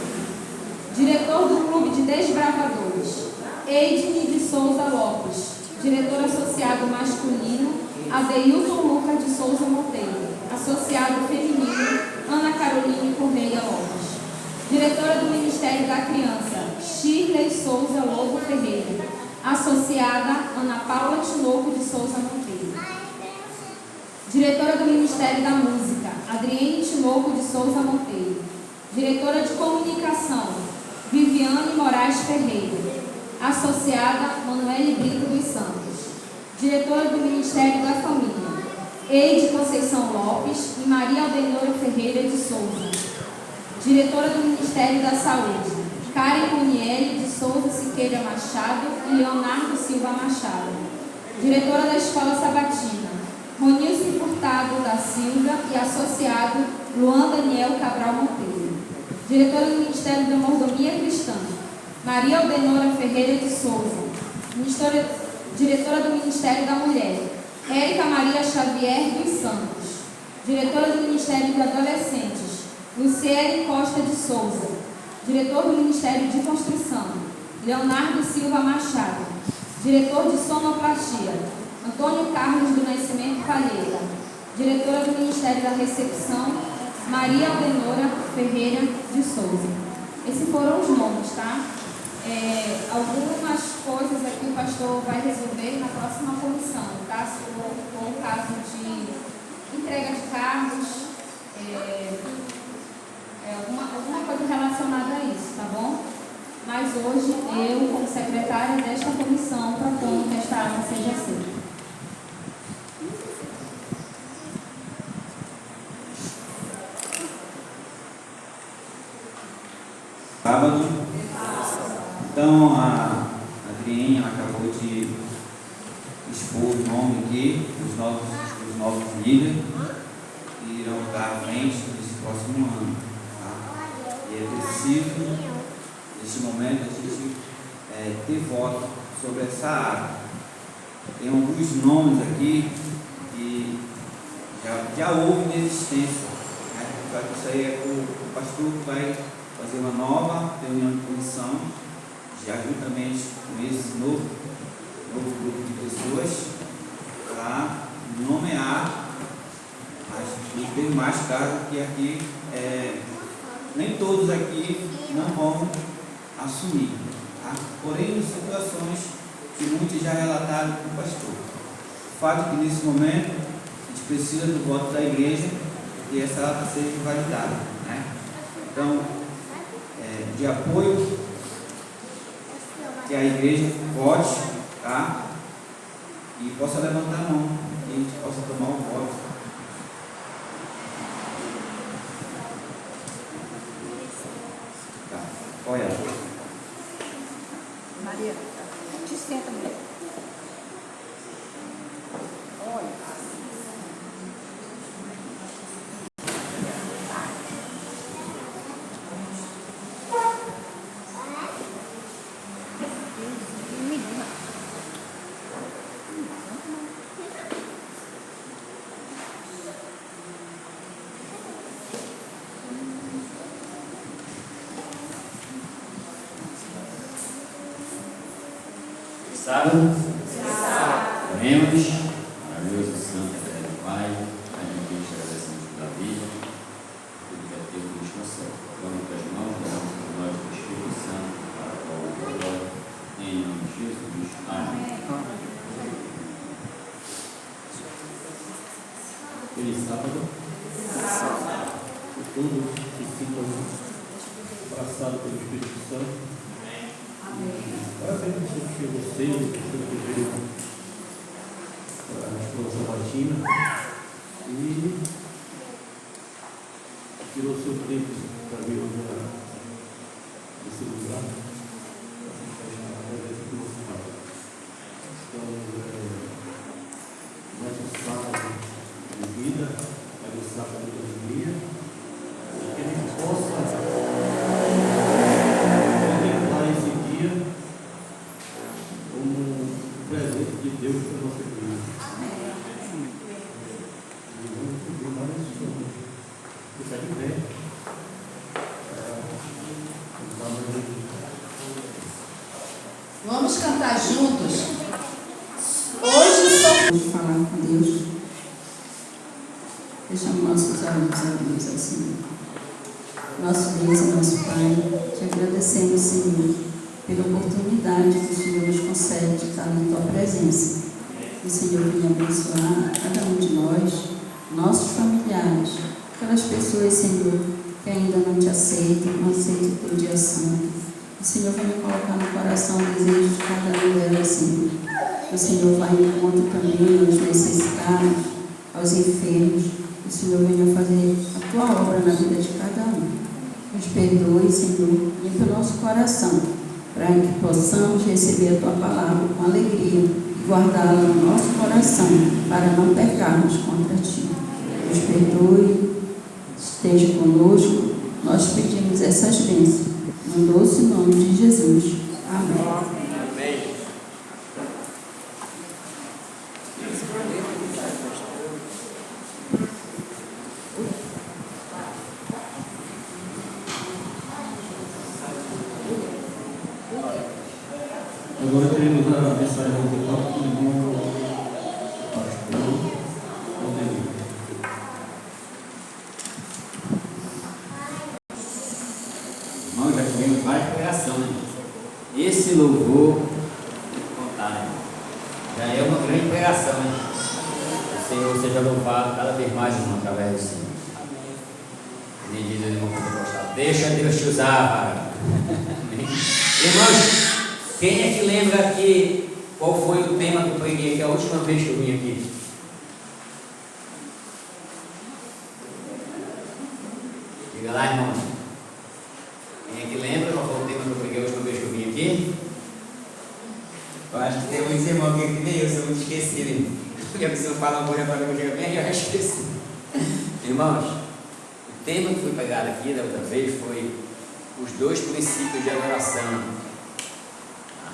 Diretor do Clube de Desbravadores, Eidine de Souza Lopes. Diretor associado masculino, Adeilton Lucas de Souza Monteiro. Associado feminino, Ana Caroline Correia Lopes. Diretora do Ministério da Criança, Shirley Souza Lobo Ferreira. Associada, Ana Paula Tinoco de Souza Monteiro. Diretora do Ministério da Música, Adriene Tinoco de Souza Monteiro. Diretora de Comunicação, Viviane Moraes Ferreira. Associada, Manuele Brito dos Santos. Diretora do Ministério da Família, Eide Conceição Lopes e Maria Aldenora Ferreira de Souza. Diretora do Ministério da Saúde, Karen Munieri de Souza Siqueira Machado e Leonardo Silva Machado. Diretora da Escola Sabatina, Ronilson Furtado da Silva e associado Luan Daniel Cabral Monteiro. Diretora do Ministério da Mordomia Cristã, Maria Aldenora Ferreira de Souza. Diretora do Ministério da Mulher, Érica Maria Xavier dos Santos. Diretora do Ministério de Adolescentes, Luciele Costa de Souza. Diretor do Ministério de Construção, Leonardo Silva Machado. Diretor de Sonoplastia, Antônio Carlos do Nascimento Palheira. Diretora do Ministério da Recepção, Maria Aldenora Ferreira de Souza. Esses foram os nomes, tá? Algumas coisas aqui o pastor vai resolver na próxima comissão, tá? Se for o caso de entrega de carros, alguma coisa relacionada a isso, tá bom? Mas hoje eu, como secretária desta comissão, proponho que esta ata seja aceita. Sábado. Então, a Adrienne ela acabou de expor o nome aqui dos novos líderes que irão estar à frente nesse próximo ano. Tá? E é preciso, neste momento, a gente ter voto sobre essa área. Tem alguns nomes aqui que já houve na existência. Né? Só que isso aí é o pastor que vai fazer uma nova reunião de comissão, já juntamente com esse novo grupo de pessoas, para nomear os demais cargos que aqui, nem todos aqui não vão assumir. Tá? Porém, em situações que muitos já relataram para o pastor. O fato é que nesse momento a gente precisa do voto da igreja e essa ata seja validada. Né? Então, de apoio, que a igreja vote, tá? E possa levantar a mão, e a gente possa tomar o voto. Tá, qual é ela? Maria, te senta, mulher. Olha. Sábado? Oremos. Maravilhoso Santo Eterno Pai, a gente te agradecemos pela vida, tudo que é teu que nos concede. Vamos para as mãos, damos por nós do Espírito Santo, para a glória e glória, em nome de Jesus. Amém. Feliz sábado. Por todos que ficam abraçados pelo Espírito Santo. Parabéns a vocês, que veio para a escola sabatina e tirou seu tempo para vir nesse lugar. Então, mais um sábado de vida, mais um sábado de alegria, que a gente possa presente de Deus para a nossa vida. E vamos pedir mais ficar de pé. Vamos cantar juntos. Hoje vamos falar com Deus. Fechamos nossos olhos a Deus assim. Nosso Deus e nosso Pai, te agradecemos, Senhor, pela oportunidade que o Senhor nos concede de estar na Tua presença. Que o Senhor venha abençoar cada um de nós, nossos familiares, aquelas pessoas, Senhor, que ainda não te aceitam, não aceitam o Teu dia santo. Que o Senhor venha colocar no coração o desejo de cada um delas, Senhor. Que o Senhor vá em encontro também aos necessitados, aos enfermos. Que o Senhor venha fazer a Tua obra na vida de cada um. Nos perdoe, Senhor, limpa o nosso coração, para que possamos receber a Tua palavra com alegria e guardá-la no nosso coração, para não pecarmos contra Ti. Nos perdoe, esteja conosco, nós pedimos essas bênçãos, no doce nome de Jesus. Amém. Agora teremos a mensagem do próprio irmão pastor Aldenir. Irmão, já tivemos várias pregações, né? Esse louvor, vou contar, né? Já é uma grande pregação, né? O Senhor seja louvado cada vez mais, irmão, através do Senhor. Amém. Diz o irmão que eu gostava. Deixa Deus te usar. Irmãos, quem é que lembra aqui qual foi o tema que eu preguei aqui a última vez que eu vim aqui? Diga lá, irmãos. Quem é que lembra qual foi o tema que eu preguei a última vez que eu vim aqui? Eu acho que tem muitos irmãos aqui que nem eu, sou muito esquecido. Porque a pessoa fala uma coisa para mim, eu já esqueci. Irmãos, o tema que foi pegado aqui da outra vez foi os 2 princípios de adoração.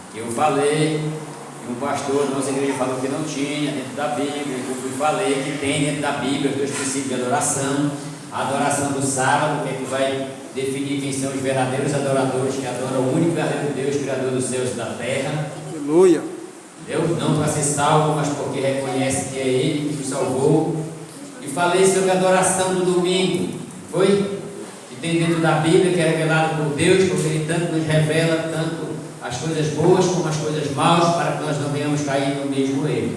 Aqui eu falei, e um pastor da nossa igreja falou que não tinha dentro da Bíblia, eu falei que tem dentro da Bíblia os 2 princípios de adoração. A adoração do sábado, que é que vai definir quem são os verdadeiros adoradores, que adoram o único verdadeiro Deus, Criador dos céus e da terra. Aleluia. Deus não para ser salvo, mas porque reconhece que é Ele que nos salvou. E falei sobre a adoração do domingo, foi? Que tem dentro da Bíblia, que é revelado por Deus, porque Ele tanto nos revela, tanto as coisas boas como as coisas maus, para que nós não venhamos cair no mesmo erro,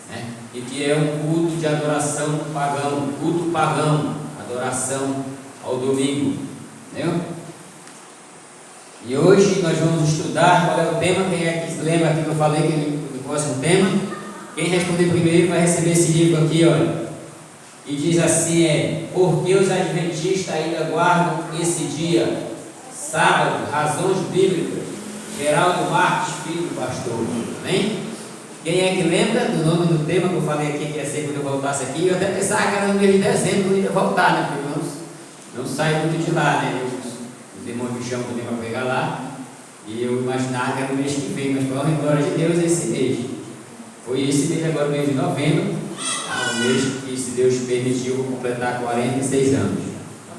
né? E que é um culto de adoração pagão, culto pagão, adoração ao domingo, entendeu? E hoje nós vamos estudar qual é o tema. Quem é que lembra aqui que eu falei que o próximo tema? Quem responder primeiro vai receber esse livro aqui, olha. E diz assim, por que os adventistas ainda guardam esse dia? Sábado, razões bíblicas. Geraldo Marques, filho do pastor. Amém? Quem é que lembra do nome do tema que eu falei aqui, que ia ser quando eu voltasse aqui? Eu até pensava que era no mês de dezembro que eu ia voltar, né? Porque não sai muito de lá, né? Os irmãos me chamam também para pegar lá. E eu imaginava que era no mês que vem, mas para a glória de Deus é esse mês. Foi esse mês agora, mês de novembro, o mês que, se Deus permitiu, eu vou completar 46 anos.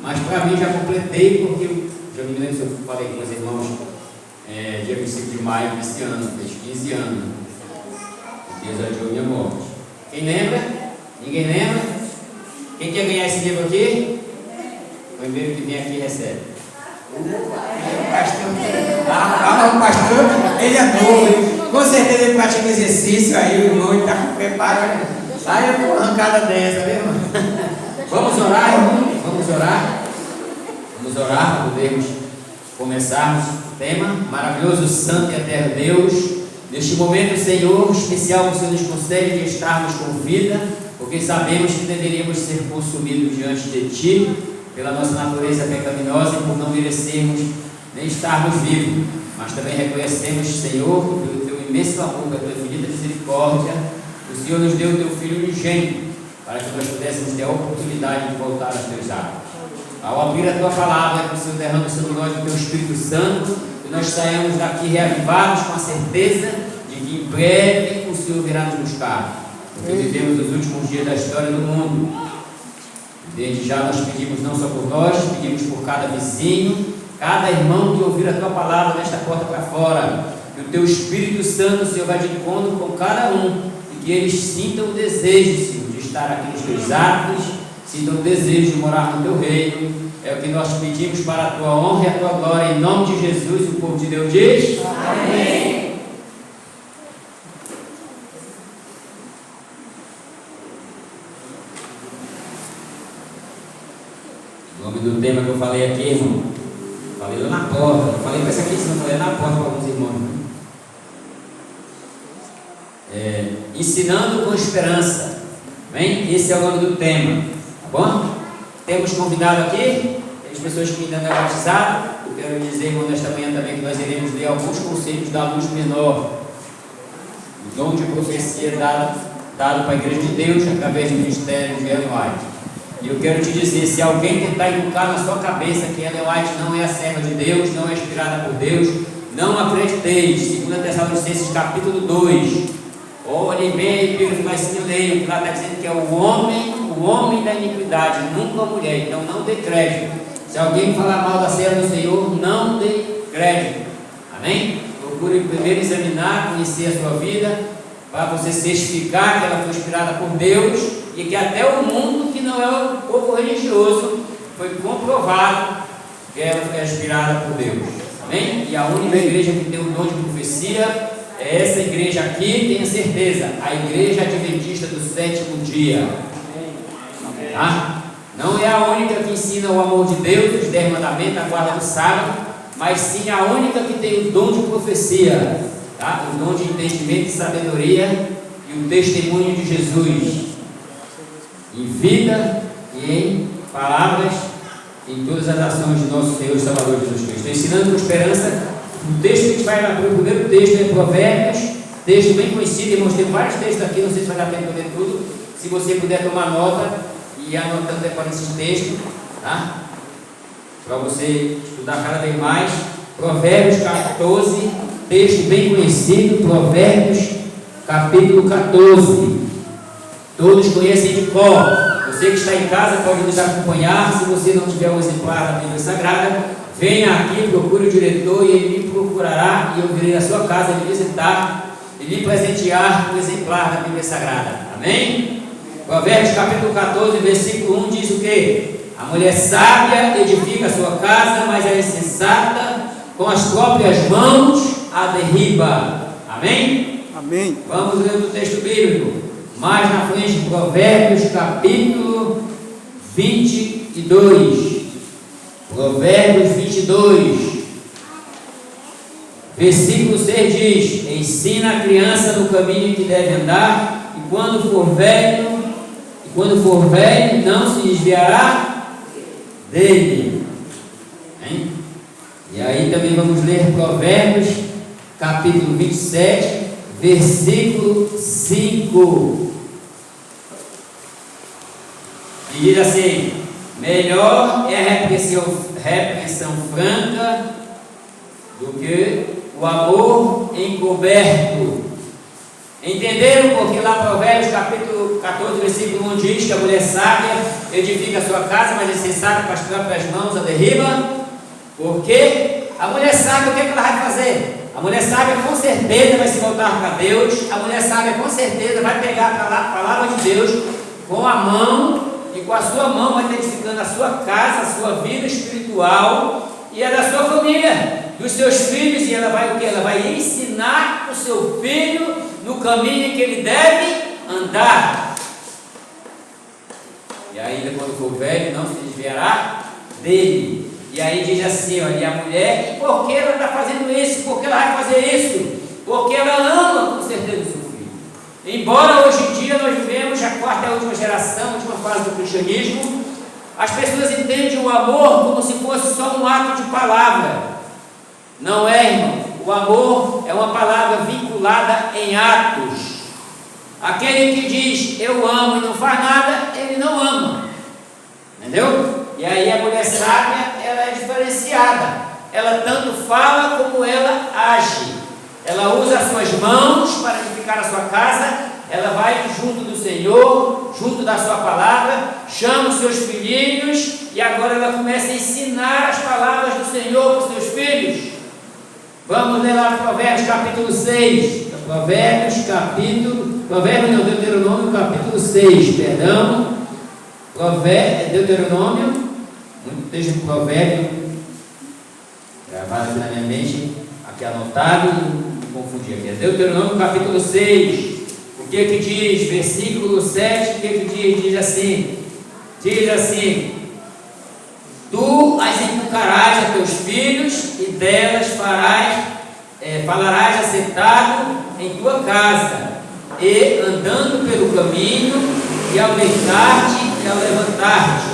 Mas para mim já completei, porque eu já me lembro se eu falei com os irmãos dia 25 de maio desse ano, fez 15 anos. Deus adiou minha morte. Quem lembra? Ninguém lembra? Quem quer ganhar esse livro aqui? O primeiro que vem aqui recebe. O pastor, ele é novo, com certeza ele pratica exercício, aí o irmão está com preparo. Sai uma arrancada dessa, né, irmão? Vamos orar, irmão? Vamos orar? Vamos orar para podermos começarmos o tema. Maravilhoso, santo e eterno Deus, neste momento, Senhor, especial, o Senhor nos concede de estarmos com vida, porque sabemos que deveríamos ser consumidos diante de Ti, pela nossa natureza pecaminosa e por não merecermos nem estarmos vivos, mas também reconhecemos, Senhor, pelo Teu imenso amor, pela Tua infinita misericórdia, o Senhor nos deu o Teu Filho unigênito, para que nós pudéssemos ter a oportunidade de voltar aos Teus atos. Ao abrir a Tua palavra, que o Senhor derrame sobre nós o Teu Espírito Santo, e nós saímos daqui reavivados com a certeza de que em breve o Senhor virá nos buscar, porque vivemos os últimos dias da história do mundo. Desde já nós pedimos não só por nós, pedimos por cada vizinho, cada irmão que ouvir a Tua palavra nesta porta para fora, que o Teu Espírito Santo, Senhor, vai de encontro com cada um, e que eles sintam o desejo, Senhor, de estar aqui nos Teus atos, sintam o desejo de morar no Teu reino. É o que nós pedimos para a Tua honra e a Tua glória, em nome de Jesus. O povo de Deus diz: amém. O nome do tema que eu falei aqui, irmão, falei lá na porta. Eu falei para essa aqui, senão eu falei na porta para alguns irmãos. Ensinando com esperança. Bem, esse é o nome do tema, tá bom? Temos convidado aqui, tem pessoas que ainda não é batizado. Eu quero dizer, irmão, nesta manhã também que nós iremos ler alguns conceitos da luz menor. O dom de profecia dado para a Igreja de Deus através do ministério de Ellen White. E eu quero te dizer, se alguém tentar educar na sua cabeça que Ellen White não é a serva de Deus, não é inspirada por Deus, não acrediteis. 2 Tessalonicenses capítulo 2. Olhem bem a epígrafe, mas se leiam, que lá está dizendo que é o homem da iniquidade, nunca a mulher. Então não dê crédito. Se alguém falar mal da serva do Senhor, não dê crédito. Amém? Procure primeiro examinar, conhecer a sua vida, para você certificar que ela foi inspirada por Deus, e que até o mundo que não é um povo religioso foi comprovado que ela foi inspirada por Deus. Amém? E a única igreja que tem o dom de profecia é essa igreja aqui, tenha certeza, a Igreja Adventista do Sétimo Dia. Tá? Não é a única que ensina o amor de Deus, os 10 mandamentos, a guarda do sábado, mas sim a única que tem o dom de profecia, tá? O dom de entendimento e sabedoria e o testemunho de Jesus, em vida e em palavras, em todas as ações de nosso Senhor e Salvador Jesus Cristo. Estou ensinando com esperança. O texto que a gente vai abrir, o primeiro texto é Provérbios, texto bem conhecido, irmãos, tem vários textos aqui, não sei se vai dar tempo de ler tudo. Se você puder tomar nota e ir anotando depois esses textos, tá? Para você estudar cada vez mais. Provérbios 14, texto bem conhecido, Provérbios capítulo 14. Todos conhecem de cor. Você que está em casa pode nos acompanhar. Se você não tiver um exemplar da Bíblia Sagrada, venha aqui, procure o diretor e ele me procurará e eu virei na sua casa lhe visitar e lhe presentear um exemplar da Bíblia Sagrada. Amém? Provérbios capítulo 14, versículo 1 diz o quê? A mulher sábia edifica a sua casa, mas a insensata com as próprias mãos a derriba. Amém? Amém. Vamos ler o texto bíblico. Mais na frente, Provérbios capítulo 22. Provérbios 22. Versículo 6 diz: ensina a criança no caminho que deve andar, e quando for velho, não se desviará dele. Hein? E aí também vamos ler Provérbios capítulo 27, versículo 5. E diz assim: melhor é a repreensão franca do que o amor encoberto. Entenderam? Porque lá Provérbios capítulo 14, versículo 1 diz que a mulher sábia edifica a sua casa, mas insensata com as próprias mãos a derriba. Porque a mulher sábia, o que ela vai fazer? A mulher sábia com certeza vai se voltar para Deus. A mulher sábia com certeza vai pegar a palavra de Deus com a mão, e com a sua mão vai estar edificando a sua casa, a sua vida espiritual e a da sua família, dos seus filhos. E ela vai o que? Ela vai ensinar o seu filho no caminho em que ele deve andar. E ainda quando for velho, não se desviará dele. E aí diz assim, olha, e a mulher, e por que ela está fazendo isso? Por que ela vai fazer isso? Porque ela ama com certeza o seu filho. Embora hoje em dia nós vivemos a quarta e a última geração, a última fase do cristianismo, as pessoas entendem o amor como se fosse só um ato de palavra. Não é, irmão. O amor é uma palavra vinculada em atos. Aquele que diz eu amo e não faz nada, ele não ama. Entendeu? E aí a mulher sábia, ela é diferenciada. Ela tanto fala como ela age. Ela usa as suas mãos para edificar a sua casa. Ela vai junto do Senhor, junto da sua palavra, chama os seus filhinhos e agora ela começa a ensinar as palavras do Senhor para os seus filhos. Vamos ler lá Provérbios capítulo 6. Deuteronômio capítulo 6, perdão. Deuteronômio, muito texto de provérbio, gravado aqui na minha mente, aqui anotado, e me confundi aqui. Deuteronômio capítulo 6, o que que diz? Versículo 7, o que que diz? Diz assim: tu as inculcarás a teus filhos e delas falarás assentado em tua casa, e andando pelo caminho, e ao deitar-te e ao levantar-te.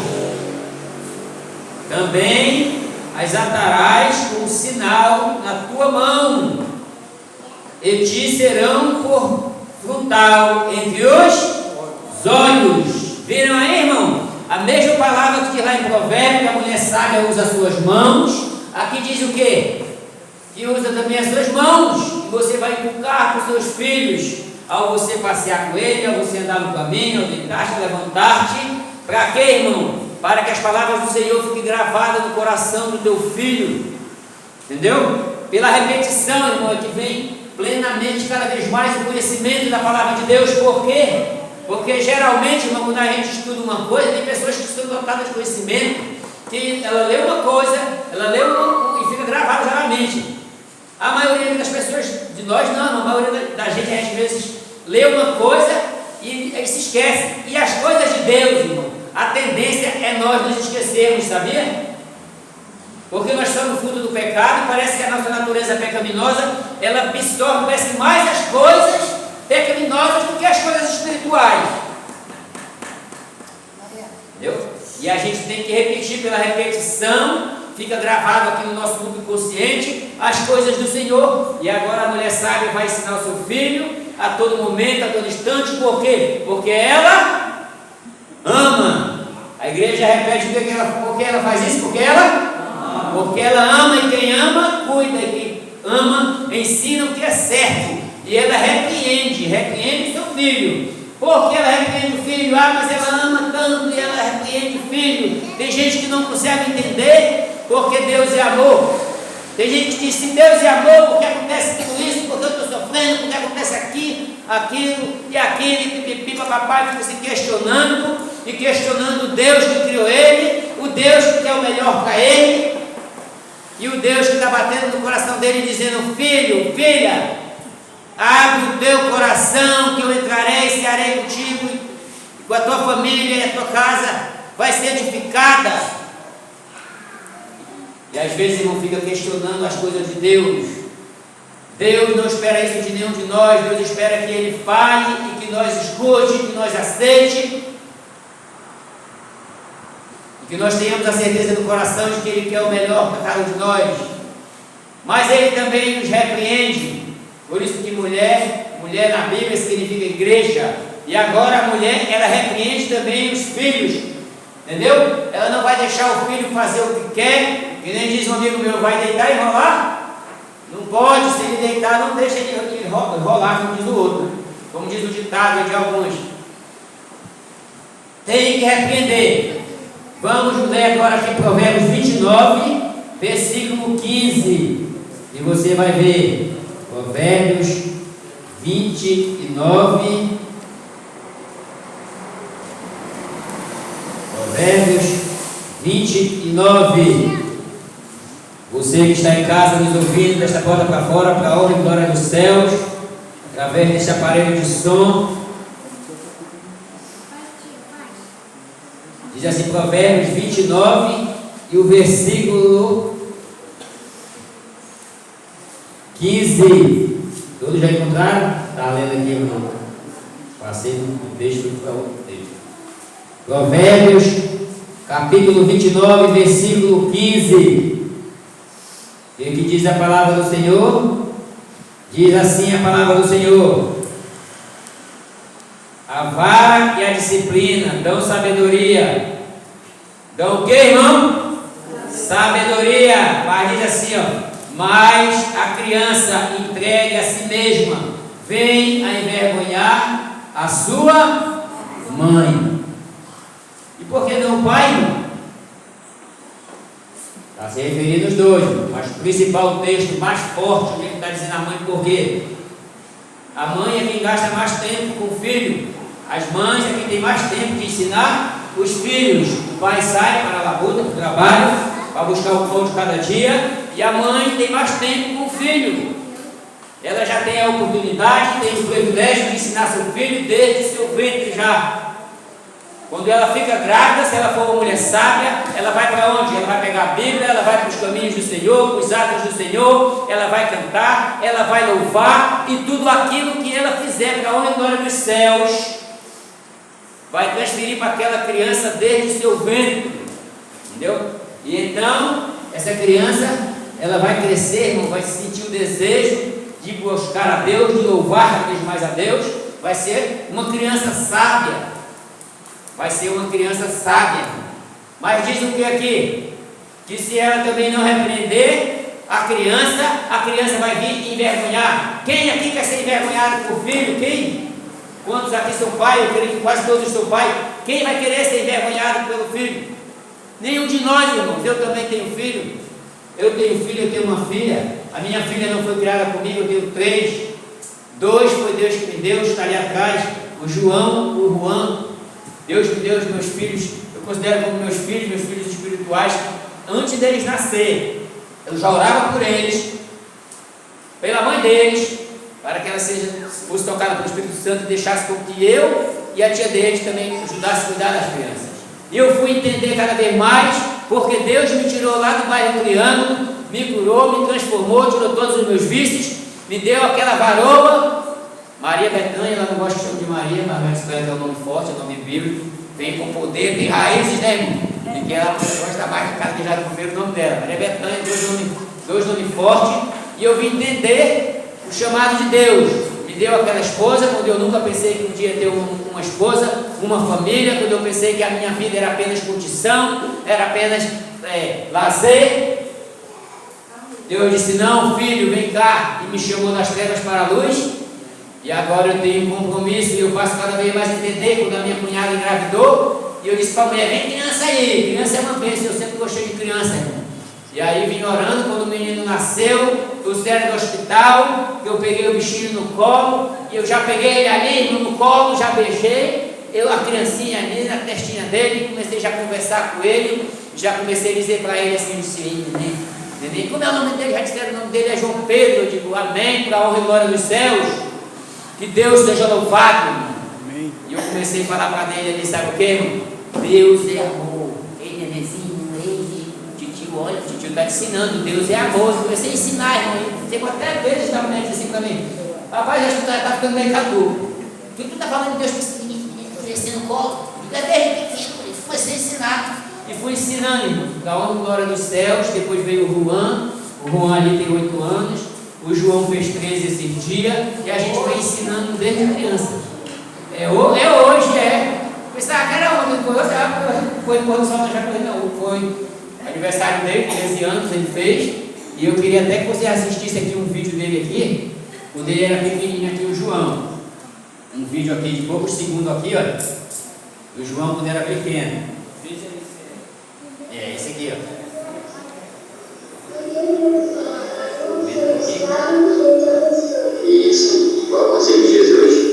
Também as atarás como sinal na tua mão, e te serão por frontal entre os olhos. Viram aí, irmão? A mesma palavra que lá em Provérbios, que a mulher sábia usa as suas mãos, aqui diz o quê? Que usa também as suas mãos, e você vai inculcar para os seus filhos, ao você passear com ele, ao você andar no caminho, ao deitar-te, levantar-te. Para quê, irmão? Para que as palavras do Senhor fiquem gravadas no coração do teu filho. Entendeu? Pela repetição, irmão, é que vem plenamente cada vez mais o conhecimento da palavra de Deus. Por quê? Porque geralmente, irmão, quando a gente estuda uma coisa, tem pessoas que estão dotadas de conhecimento, que ela lê uma coisa, e fica gravada já na mente. A maioria das pessoas, de nós não, a maioria da gente às vezes lê uma coisa e se esquece. E as coisas de Deus, irmão, a tendência é nós nos esquecermos, sabia? Porque nós somos fruto do pecado e parece que a nossa natureza pecaminosa, ela absorve, parece mais as coisas pecaminosas do que as coisas espirituais. Entendeu? E a gente tem que repetir pela repetição, fica gravado aqui no nosso subconsciente as coisas do Senhor. E agora a mulher sábia vai ensinar o seu filho a todo momento, a todo instante. Por quê? Porque ela ama. A igreja repete porque ela faz isso, porque ela ama, e quem ama cuida, e quem ama ensina o que é certo. E ela repreende seu filho. Por que ela repreende o filho? Mas ela ama tanto e ela repreende o filho. Tem gente que não consegue entender porque Deus é amor. Tem gente que diz, se Deus é amor, por que acontece tudo isso? Porque eu estou sofrendo, porque acontece aquilo e aquilo, e pipipi, papai, fica se questionando e questionando o Deus que criou ele, o Deus que quer o melhor para ele, e o Deus que está batendo no coração dele dizendo, filho, filha, abre o teu coração que eu entrarei, cearei contigo, e com a tua família e a tua casa vai ser edificada. E às vezes irmão fica questionando as coisas de Deus. Deus não espera isso de nenhum de nós. Deus espera que Ele fale e que nós escute, que nós aceite, e que nós tenhamos a certeza do coração de que Ele quer o melhor para cada um de nós. Mas Ele também nos repreende. Por isso que mulher na Bíblia significa igreja. E agora a mulher, ela repreende também os filhos. Entendeu? Ela não vai deixar o filho fazer o que quer. Que nem diz um amigo meu, vai deitar e rolar? Não pode, se ele deitar, não deixa ele rolar, como diz o outro. Como diz o ditado de alguns. Tem que repreender. Vamos ler agora aqui Provérbios 29, versículo 15. E você vai ver. Provérbios 29. Provérbios 29. Você que está em casa nos ouvindo desta porta para fora, para a honra e glória dos céus, através deste aparelho de som. Diz assim, Provérbios 29 e o versículo 15. Todos já encontraram? Está lendo aqui, eu passei do texto para outro texto. Provérbios, capítulo 29, versículo 15. O que diz a palavra do Senhor? Diz assim a palavra do Senhor: a vara e a disciplina dão sabedoria. Dão o que, irmão? Sabedoria. Mas diz assim, mas a criança entregue a si mesma vem a envergonhar a sua mãe. E por que não o pai? Está se referindo aos dois, mas o principal texto mais forte, onde ele está dizendo a mãe por quê? A mãe é quem gasta mais tempo com o filho. As mães é quem tem mais tempo de ensinar os filhos. O pai sai para a labuta, para o trabalho, para buscar o pão de cada dia, e a mãe tem mais tempo com o filho. Ela já tem a oportunidade, tem o privilégio de ensinar seu filho desde seu ventre já. Quando ela fica grávida, se ela for uma mulher sábia, ela vai para onde? Ela vai pegar a Bíblia, ela vai para os caminhos do Senhor, para os atos do Senhor, ela vai cantar, ela vai louvar, e tudo aquilo que ela fizer para a honra e glória dos céus, vai transferir para aquela criança desde seu ventre. Entendeu? E então, essa criança, ela vai crescer, irmão, vai sentir o desejo de buscar a Deus, de louvar cada vez mais a Deus, vai ser uma criança sábia. Vai ser uma criança sábia. Mas diz o que aqui? Que se ela também não repreender a criança vai vir envergonhar. Quem aqui quer ser envergonhado por filho? Quem? Quantos aqui são pai? Eu creio que quase todos são pai. Quem vai querer ser envergonhado pelo filho? Nenhum de nós, irmãos. Eu também tenho filho. Eu tenho uma filha. A minha filha não foi criada comigo, eu tenho 3. 2 foi Deus que me deu, está ali atrás. O João, o Juan. Deus me deu os meus filhos, eu considero como meus filhos espirituais, antes deles nascer. Eu já orava por eles, pela mãe deles, para que ela fosse tocada pelo Espírito Santo e deixasse com que eu e a tia deles também ajudasse a cuidar das crianças. E eu fui entender cada vez mais, porque Deus me tirou lá do bairro Triângulo, me curou, me transformou, tirou todos os meus vícios, me deu aquela varoa. Maria Betânia, ela não gosta de chamar de Maria, mas é um nome forte, é um nome bíblico, vem com poder, tem raízes, né, irmão? E que ela gosta mais de casa que já do primeiro nome dela. Maria Betânia, dois nomes fortes, e eu vim entender o chamado de Deus. Me deu aquela esposa, quando eu nunca pensei que um dia ia ter uma esposa, uma família, quando eu pensei que a minha vida era apenas curtição, era apenas lazer. Deus disse: não, filho, vem cá, e me chamou das trevas para a luz. E agora eu tenho um compromisso e eu faço cada vez mais entender. Quando a minha cunhada engravidou, e eu disse para a mulher: vem criança aí, criança é uma bênção, eu sempre gostei de criança, irmão. E aí vim orando, quando o menino nasceu, trouxeram do hospital, eu peguei o bichinho no colo, e eu já peguei ele ali no colo, já beijei, a criancinha ali na testinha dele, comecei já a conversar com ele, já comecei a dizer para ele assim: neném, como é o nome dele? Já disseram o nome dele é João Pedro. Eu digo: amém, para a honra e glória dos céus, que Deus seja louvado. Amém. E eu comecei a falar para ele ali, sabe o que, irmão? Deus é amor. Ei, nenenzinho, olha, o tio está ensinando, Deus é amor. Eu comecei a ensinar, irmão. Chegou até vezes da mulher assim para mim: rapaz, acho que tu está ficando meio caduco. Tu está falando de Deus crescendo no colo? Tu é desde pequeno, eu comecei a ensinar. E fui ensinando, irmão, da honra e glória dos céus. Depois veio o Juan ali tem 8 anos. O João fez 13 esse dia. E a gente vai ensinando desde criança. Hoje. Pensava que era ontem, foi quando o sol já correu, foi aniversário dele, 13 anos ele fez, e eu queria até que você assistisse aqui um vídeo dele aqui, quando ele era pequenininho aqui, o João. Um vídeo aqui de poucos segundos aqui, olha. O João quando era pequeno. Esse aqui, ó. Isso, qual é o conselho de Jesus?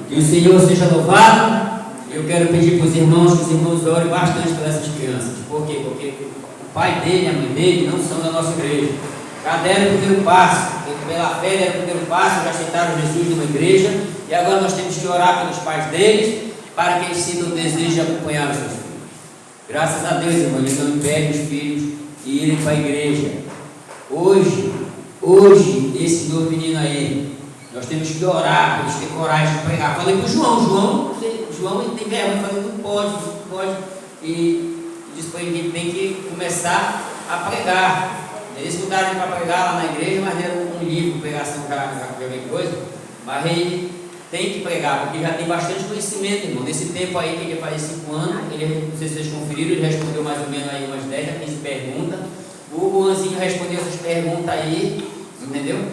Que o Senhor seja louvado. Eu quero pedir para os irmãos que os irmãos orem bastante por essas crianças. Por quê? Porque o pai dele e a mãe dele não são da nossa igreja. Já deram o primeiro passo, pela fé deram o primeiro passo, já aceitaram Jesus numa igreja. E agora nós temos que orar pelos pais deles, para que eles sintam o desejo de acompanhar os seus filhos. Graças a Deus, irmão, eles não impedem os filhos de irem para a igreja. Hoje, esse novo menino aí, nós temos que orar para eles terem coragem de pregar. Falei para o João ele tem vergonha, falei: não pode. e disse para ele que tem que começar a pregar. Eles mudaram ele para pregar lá na igreja, mas era um livro, pregação para qualquer coisa, mas ele tem que pregar, porque já tem bastante conhecimento, irmão. Nesse tempo aí que ele faz 5 anos, ele, não sei se vocês conferiram, ele respondeu mais ou menos aí umas 10 a 15 perguntas. O Juanzinho respondeu essas perguntas aí, entendeu?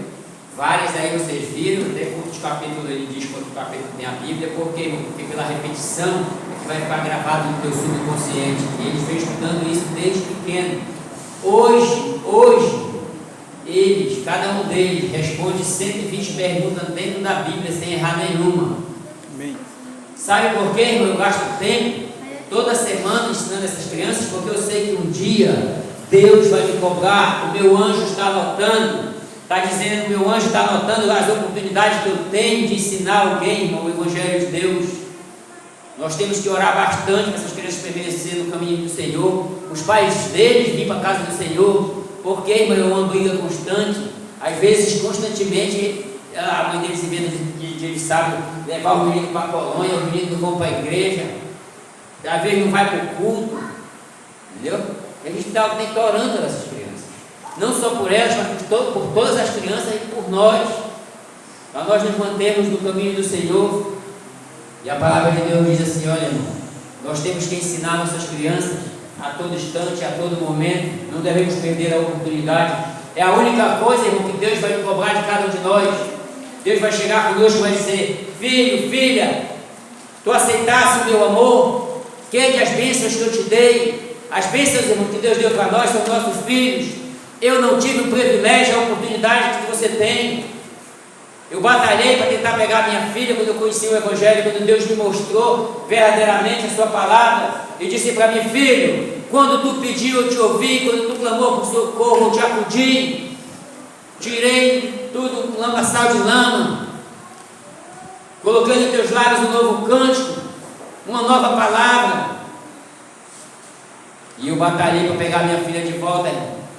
Várias aí vocês viram, até quantos capítulos ele diz, quantos capítulos tem a Bíblia, porque pela repetição vai ficar gravado no teu subconsciente. E ele foi estudando isso desde pequeno. Hoje, eles, cada um deles, responde 120 perguntas dentro da Bíblia, sem errar nenhuma. Amém. Sabe por quê, irmão? Eu gasto tempo toda semana ensinando essas crianças, porque eu sei que um dia Deus vai me cobrar. O meu anjo está anotando, está dizendo que o meu anjo está anotando as oportunidades que eu tenho de ensinar alguém, irmão, o Evangelho de Deus. Nós temos que orar bastante para essas crianças permanecerem no caminho do Senhor. Os pais deles vêm para a casa do Senhor. Porque, irmão, é uma briga constante. Às vezes, constantemente, a mãe deles inventa de eles sabem levar o menino para a colônia, os meninos não vão para a igreja, às vezes não vai para o culto, entendeu? E a gente tem que estar orando pelas crianças, não só por elas, mas por todas as crianças e por nós, para nós nos mantermos no caminho do Senhor. E a palavra de Deus diz assim: olha, irmão, nós temos que ensinar nossas crianças a todo instante, a todo momento, não devemos perder a oportunidade. É a única coisa, irmão, que Deus vai cobrar de cada um de nós. Deus vai chegar conosco e vai dizer: filho, filha, tu aceitaste o meu amor? Quede as bênçãos que eu te dei. As bênçãos, irmão, que Deus deu para nós são nossos filhos. Eu não tive o privilégio, a oportunidade que você tem. Eu batalhei para tentar pegar minha filha quando eu conheci o Evangelho, quando Deus me mostrou verdadeiramente a sua palavra e disse para mim: filho, quando tu pediu eu te ouvi, quando tu clamou por socorro eu te acudi, tirei tudo com lamaçal de lama, coloquei nos teus lábios um novo cântico, uma nova palavra. E eu batalhei para pegar minha filha de volta,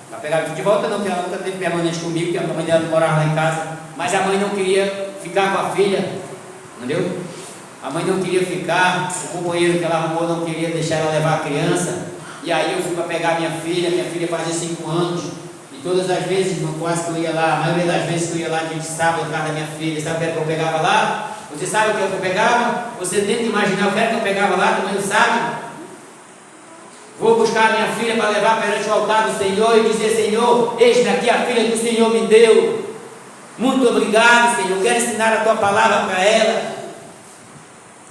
para pegar de volta não, porque ela nunca teve permanente comigo, porque a mãe dela não morava lá em casa. Mas a mãe não queria ficar com a filha, entendeu? A mãe não queria ficar, o companheiro que ela arrumou não queria deixar ela levar a criança. E aí eu fui para pegar minha filha fazia 5 anos. E todas as vezes, irmão, quase que eu ia lá, a maioria das vezes que eu ia lá dia de sábado atrás da minha filha, sabe o que eu pegava lá? Você sabe o que eu pegava? Você tenta imaginar o que eu pegava lá, também não sabe? Vou buscar a minha filha para levar perante o altar do Senhor e dizer: Senhor, eis daqui a filha que o Senhor me deu. Muito obrigado, Senhor. Eu quero ensinar a tua palavra para ela,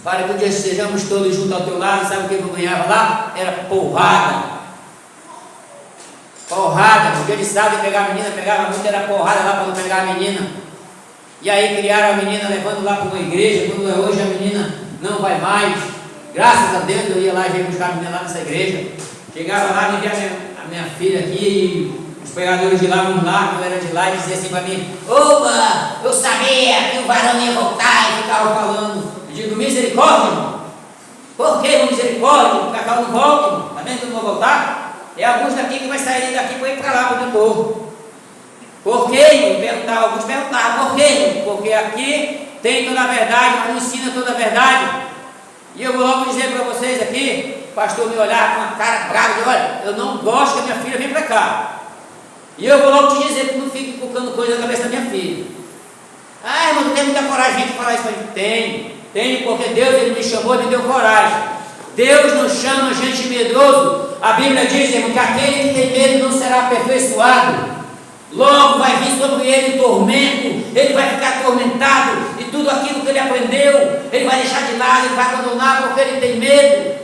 para que um dia estejamos todos juntos ao teu lado. Sabe o que eu ganhava lá? Era porrada. Porrada. No dia de sábado pegar a menina, pegava muito, era porrada lá para não pegar a menina. E aí criaram a menina levando lá para uma igreja. Quando hoje a menina não vai mais, graças a Deus, eu ia lá e ia buscar a menina lá nessa igreja. Chegava lá, me via a minha filha aqui e os pregadores de lá, vamos lá, a galera de lá, e dizia assim para mim: opa, eu sabia que o varão ia voltar, e ficava falando. Eu digo: misericórdia, irmão. Por que misericórdia? Porque a não volta, irmão. Está vendo que eu não vou voltar? É alguns daqui que vai sair daqui para ir para lá, para o povo. Por que, irmão? Alguns perguntavam: por quê? Porque aqui tem toda a verdade, mas não ensina toda a verdade. E eu vou logo dizer para vocês aqui, o pastor me olhar com uma cara brava, e olha, eu não gosto que a minha filha venha para cá. E eu vou logo te dizer que não fique colocando coisa na cabeça da minha filha. Ah, irmão, não tem muita coragem de falar isso para gente. Tenho, porque Deus, Ele me chamou e me deu coragem. Deus não chama gente medroso. A Bíblia diz, irmão, que aquele que tem medo não será aperfeiçoado. Logo vai vir sobre ele tormento, ele vai ficar atormentado, e tudo aquilo que ele aprendeu, ele vai deixar de lado, ele vai abandonar porque ele tem medo.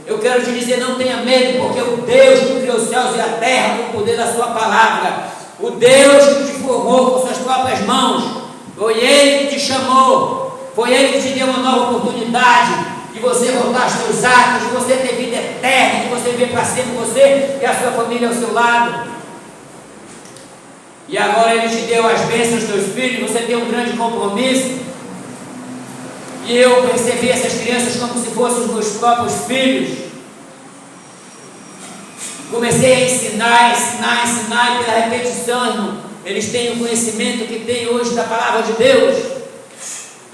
Eu quero te dizer: não tenha medo, porque o Deus que criou os céus e a terra com o poder da sua palavra, o Deus que te formou com suas próprias mãos, foi Ele que te chamou, foi Ele que te deu uma nova oportunidade de você voltar aos seus atos, de você ter vida eterna, de você viver para sempre, você e a sua família ao seu lado. E agora Ele te deu as bênçãos dos teus filhos, você tem um grande compromisso. E eu percebi essas crianças como se fossem os meus próprios filhos. Comecei a ensinar, e pela repetição, irmão, eles têm o conhecimento que tem hoje da palavra de Deus.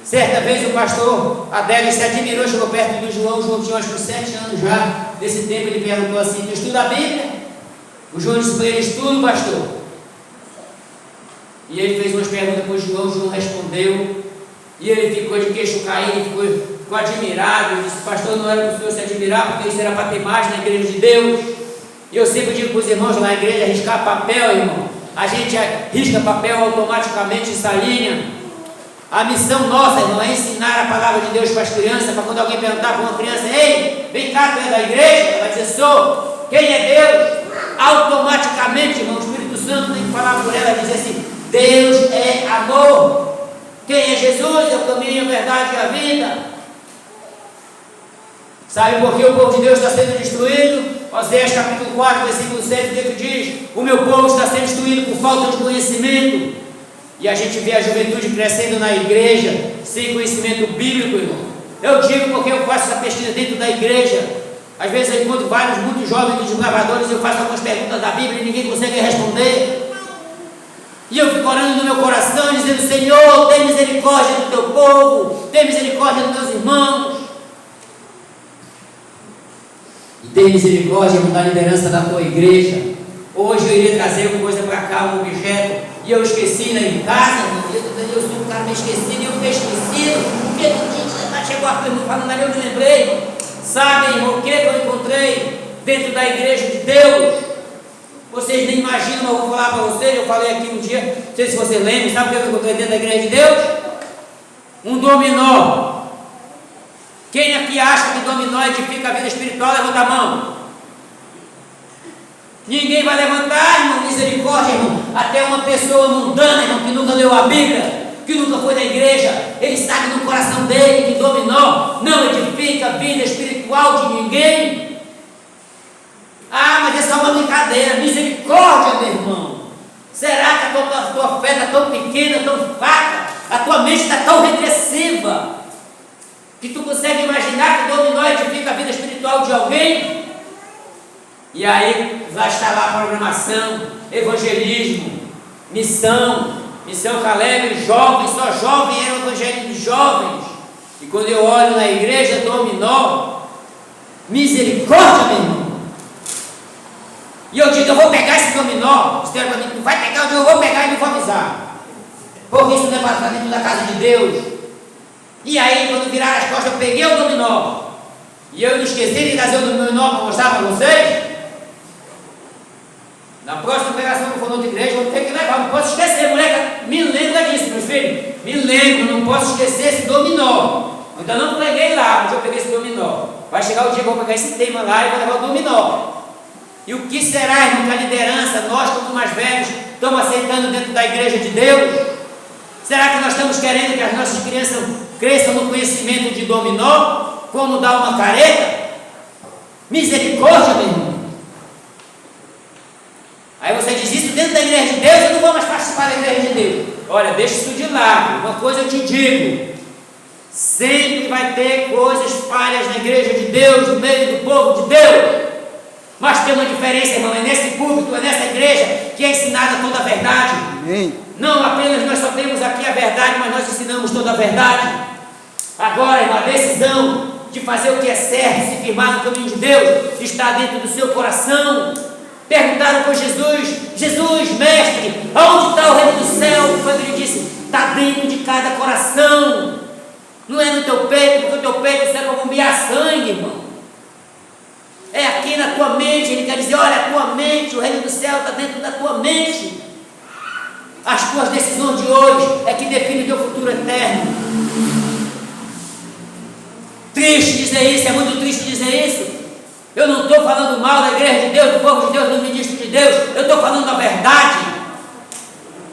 Certa vez o pastor Adélio se admirou, chegou perto do João. O João tinha acho que 7 anos já. Desse tempo ele perguntou assim: tu estuda a Bíblia? O João disse para ele: estudo, pastor. E ele fez umas perguntas para o João respondeu. E ele ficou de queixo caído, ficou admirado. Ele disse: pastor, não era para o senhor se admirar, porque isso era para ter mais na igreja de Deus. E eu sempre digo para os irmãos na igreja: riscar papel, irmão. A gente risca papel automaticamente, essa linha. A missão nossa, irmão, é ensinar a palavra de Deus para as crianças, para quando alguém perguntar para uma criança: ei, vem cá, tu é da igreja? Ela vai dizer: sou. Quem é Deus? Automaticamente, irmão, o Espírito Santo tem que falar por ela e dizer assim: Deus é amor. Quem é Jesus? É o caminho, a verdade e a vida. Sabe por que o povo de Deus está sendo destruído? Oséias capítulo 4, versículo 7, que diz: o meu povo está sendo destruído por falta de conhecimento. E a gente vê a juventude crescendo na igreja sem conhecimento bíblico, irmão. Eu digo porque eu faço essa pesquisa dentro da igreja. Às vezes eu encontro muitos jovens desbravadores, eu faço algumas perguntas da Bíblia e ninguém consegue responder. E eu fico orando no meu coração, dizendo: Senhor, tem misericórdia do teu povo, tem misericórdia dos teus irmãos. E tem misericórdia da liderança da tua igreja. Hoje eu iria trazer uma coisa para cá, um objeto, e eu esqueci lá em casa. Eu sou um cara meio esquecido, e eu fiquei esquecido, porque chegou a pergunta falando ali, eu me lembrei. Sabe, irmão, o que eu encontrei dentro da igreja de Deus? Vocês nem imaginam, mas eu vou falar para vocês. Eu falei aqui um dia, não sei se vocês lembram, sabe o que eu encontrei dentro da igreja de Deus? Um dominó. Quem aqui acha que dominó edifica a vida espiritual, levanta a mão. Ninguém vai levantar, irmão, misericórdia, irmão. Até uma pessoa mundana, irmão, que nunca leu a Bíblia, que nunca foi na igreja, ele sabe no coração dele que dominó não edifica a vida espiritual de ninguém. Ah, mas é só uma brincadeira. Misericórdia, meu irmão. Será que a tua fé está tão pequena, tão fraca, a tua mente está tão regressiva, que tu consegue imaginar que dominó edifica a vida espiritual de alguém? E aí vai estar lá a programação, evangelismo, missão Caleb, jovens, só jovem era o evangelho de jovens. E quando eu olho na igreja dominó, misericórdia, meu irmão. E eu digo: eu vou pegar esse dominó. Você não vai pegar, eu digo: eu vou pegar e não vou avisar, porque isso não é para dentro da casa de Deus. E aí, quando virar as costas, eu peguei o dominó, e eu não esqueci de trazer o dominó para mostrar para vocês. Na próxima pregação que for noutra igreja, eu vou ter que levar, não posso esquecer, moleque, me lembra disso, meus filhos, me lembro, não posso esquecer esse dominó. Ainda não peguei lá, onde eu peguei esse dominó. Vai chegar o dia que eu vou pegar esse tema lá e vou levar o dominó. E o que será, irmão, que a liderança, nós como mais velhos, estamos aceitando dentro da igreja de Deus? Será que nós estamos querendo que as nossas crianças cresçam no conhecimento de dominó, como dar uma careta? Misericórdia, meu irmão. Aí você diz: isso dentro da igreja de Deus, eu não vou mais participar da igreja de Deus. Olha, deixa isso de lado. Uma coisa eu te digo: sempre vai ter coisas falhas na igreja de Deus, no meio do povo de Deus. Mas tem uma diferença, irmão, é nesse púlpito, é nessa igreja que é ensinada toda a verdade. Amém. Não apenas nós só temos aqui a verdade, mas nós ensinamos toda a verdade. Agora, irmão, a decisão de fazer o que é certo, se firmar no caminho de Deus, está dentro do seu coração. Perguntaram para Jesus: Jesus, mestre, aonde está o reino do céu? Quando ele disse: está dentro de cada coração. Não é no teu peito, porque o teu peito serve para bombear sangue, irmão. É aqui na tua mente. Ele quer dizer: olha, a tua mente, o reino do céu está dentro da tua mente. As tuas decisões de hoje é que definem o teu futuro eterno. Triste dizer isso, é muito triste dizer isso. Eu não estou falando mal da igreja de Deus, do povo de Deus, do ministro de Deus. Eu estou falando da verdade.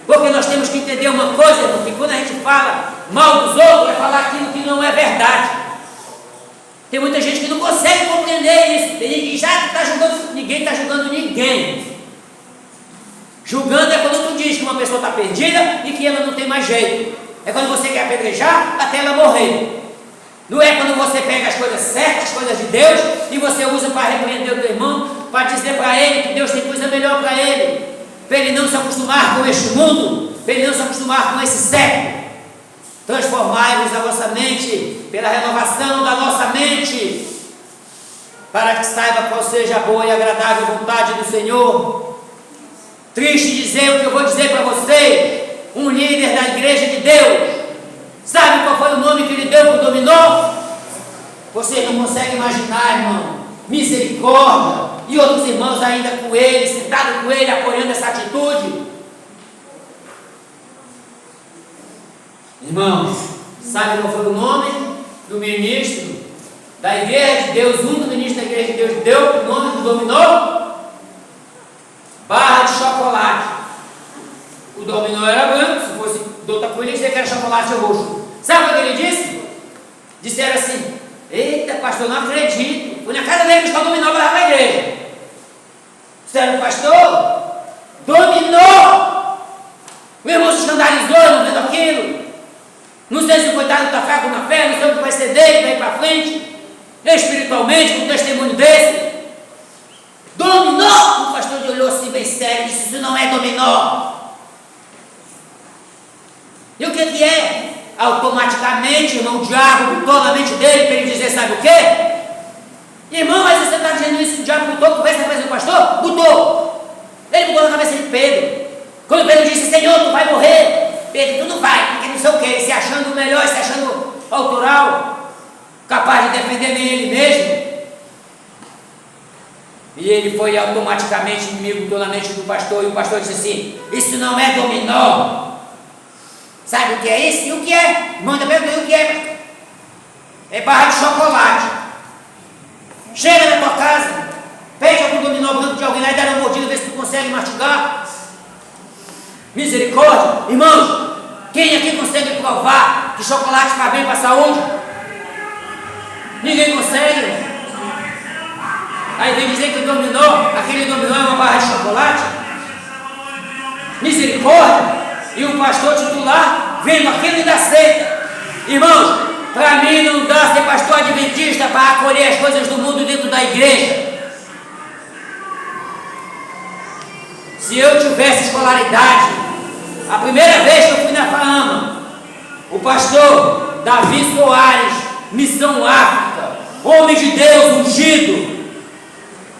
Porque nós temos que entender uma coisa, irmão, que quando a gente fala mal dos outros, é falar aquilo que não é verdade. Tem muita gente que não consegue compreender isso. Tem gente que já está julgando, ninguém está julgando ninguém. Julgando é quando tu diz que uma pessoa está perdida e que ela não tem mais jeito. É quando você quer apedrejar até ela morrer. Não é quando você pega as coisas certas, as coisas de Deus, e você usa para repreender o teu irmão, para dizer para ele que Deus tem coisa melhor para ele não se acostumar com este mundo, para ele não se acostumar com esse século. Transformai-vos a vossa mente pela renovação da nossa mente, para que saiba qual seja a boa e agradável vontade do Senhor. Triste dizer o que eu vou dizer para você, um líder da igreja de Deus, sabe qual foi o nome que ele deu para o dominó? Você não consegue imaginar, irmão. Misericórdia. E outros irmãos ainda com ele, sentado com ele, apoiando essa atitude. Irmãos, sabe qual foi o nome do ministro da igreja de Deus? Um do ministro da igreja de Deus deu o nome do dominó? Barra de chocolate. O dominó era branco, se fosse de outra cor, ele dizia que era chocolate roxo. Sabe o que ele disse? Disseram assim: eita, pastor, não acredito. Fui na casa dele buscar o dominó para lá para a igreja. Disseram: pastor, dominó. O irmão se escandalizou, não vendo aquilo. Não sei se o coitado está fraco na fé, não sei o que vai ser dele daí para frente, espiritualmente, com um testemunho desse. Dominó! O pastor olhou assim bem sério e disse: isso não é dominó. E o que é? Automaticamente, irmão, o diabo botou na mente dele para ele dizer: sabe o quê? Irmão, mas você está dizendo isso, o diabo botou, conversa na cabeça do pastor? Botou. Ele botou na cabeça de Pedro. Quando Pedro disse: Senhor, tu vai morrer. Pedro: tu não vai, porque não sei o quê, se achando o melhor, se achando autoral, capaz de defender nem ele mesmo. E ele foi automaticamente inimigo, botou na mente do pastor, e o pastor disse assim: isso não é dominó. Sabe o que é isso? E o que é? Manda perguntar o que é. É barra de chocolate. Chega na tua casa, pede algum dominó branco de alguém lá e dá uma mordida, vê se tu consegue mastigar. Misericórdia. Irmãos, quem aqui consegue provar que chocolate faz bem para a saúde? Ninguém consegue. Aí vem dizer que o dominó, aquele dominó é uma barra de chocolate. Misericórdia. E o pastor titular vendo aquilo e dá seita. Irmãos, para mim não dá ser pastor adventista para acolher as coisas do mundo dentro da igreja. Se eu tivesse escolaridade, a primeira vez que eu fui na FAAMA, o pastor Davi Soares, Missão África, homem de Deus ungido,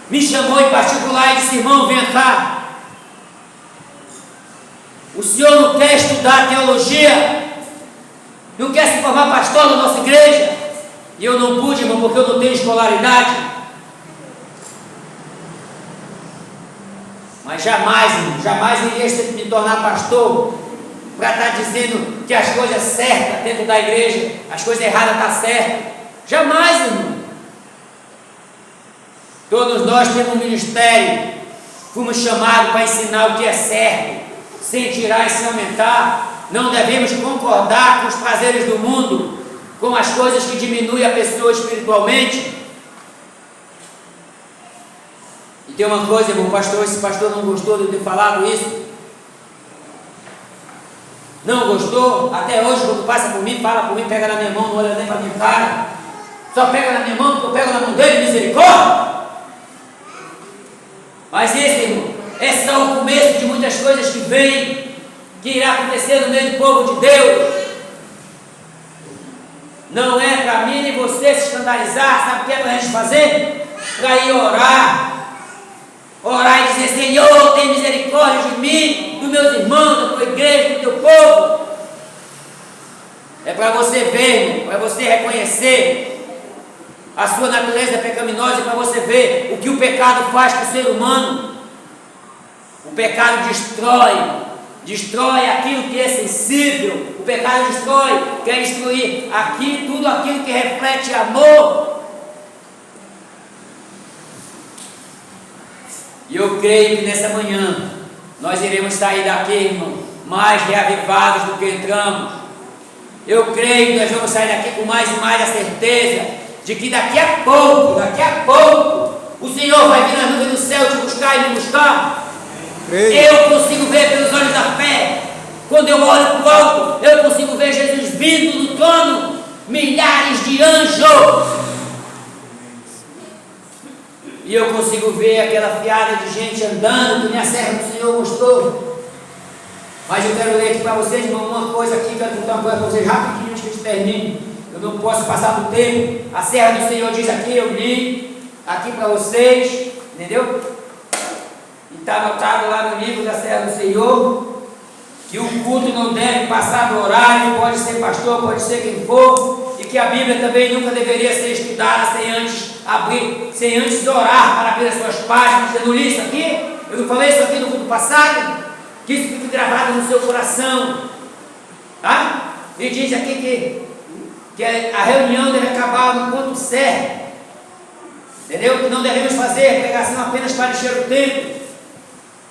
me chamou em particular e disse: irmão, vem cá. O senhor não quer estudar teologia? Não quer se formar pastor na nossa igreja? E eu não pude, irmão, porque eu não tenho escolaridade. Mas jamais, irmão, jamais iria me tornar pastor para estar dizendo que as coisas certas dentro da igreja, as coisas erradas estão certas. Jamais, irmão. Todos nós temos um ministério, fomos chamados para ensinar o que é certo, sem tirar e sem aumentar. Não devemos concordar com os prazeres do mundo, com as coisas que diminuem a pessoa espiritualmente. E tem uma coisa, irmão, pastor, esse pastor não gostou de eu ter falado isso. Não gostou? Até hoje, quando passa por mim, fala por mim, pega na minha mão, não olha nem para minha cara. Só pega na minha mão, porque eu pego na mão dele, misericórdia. Mas esse, irmão, é só o começo de muitas coisas que vêm, que irá acontecer no meio do povo de Deus. Não é para mim nem você se escandalizar. Sabe o que é para a gente fazer? Para ir orar. Orar e dizer: Senhor, tem misericórdia de mim, dos meus irmãos, da tua igreja, do teu povo. É para você ver, irmão, para você reconhecer a sua natureza pecaminosa, para você ver o que o pecado faz com o ser humano. O pecado destrói aquilo que é sensível. O pecado quer destruir tudo aquilo que reflete amor. E eu creio que nessa manhã nós iremos sair daqui, irmão, mais reavivados do que entramos. Eu creio que nós vamos sair daqui com mais e mais a certeza de que daqui a pouco, o Senhor vai vir nas nuvens do céu te buscar e me buscar. Eu consigo ver pelos olhos da fé. Quando eu olho para o alto, eu consigo ver Jesus vindo do trono, milhares de anjos. E eu consigo ver aquela fiada de gente andando, que minha serva do Senhor mostrou. Mas eu quero ler aqui para vocês, irmão, uma coisa aqui, quero contar uma coisa para vocês rapidinho antes que a gente termine. Eu não posso passar do tempo. A serva do Senhor diz aqui, eu li aqui para vocês, entendeu? E está anotado lá no livro da serva do Senhor que o culto não deve passar do horário, pode ser pastor, pode ser quem for, e que a Bíblia também nunca deveria ser estudada sem antes orar para abrir as suas páginas. Eu não li isso aqui? Eu não falei isso aqui no culto passado? Que isso fique gravado no seu coração, tá? E diz aqui que a reunião deve acabar no ponto certo, entendeu? Que não devemos fazer pregação apenas para encher o tempo,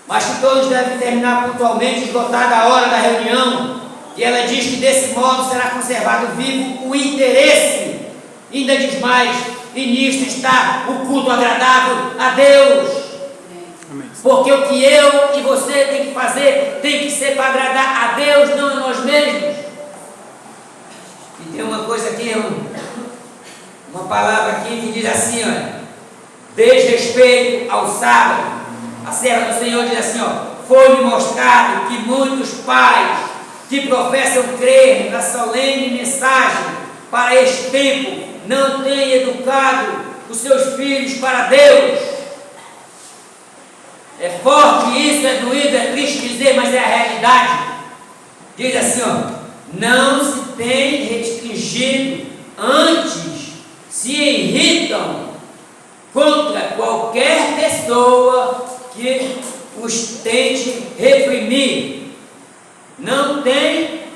mas que todos devem terminar pontualmente, esgotada a hora da reunião. E ela diz que desse modo será conservado vivo o interesse. E ainda diz mais, e nisto está o culto agradável a Deus. Porque o que eu e você tem que fazer tem que ser para agradar a Deus, não a nós mesmos. E tem uma coisa aqui, uma palavra aqui que diz assim, olha, desrespeito ao sábado. A serva do Senhor diz assim, ó, foi-me mostrado que muitos pais que professam crer na solene mensagem para este tempo não têm educado os seus filhos para Deus. É forte isso, é doído, é triste dizer, mas é a realidade. Diz assim, ó, não se tem restringido, antes se irritam contra qualquer pessoa que os tente reprimir. Não tem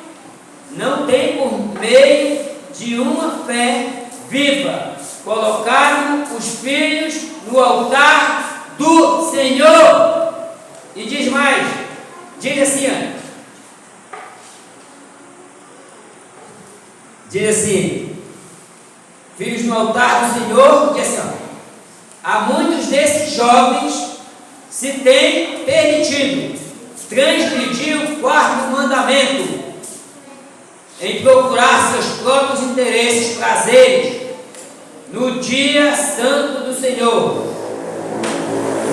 por meio de uma fé viva colocado os filhos no altar do Senhor. E diz mais, diz assim, filhos no altar do Senhor, diz assim, há muitos desses jovens se tem permitido transgredir o quarto mandamento em procurar seus próprios interesses, prazeres no dia santo do Senhor.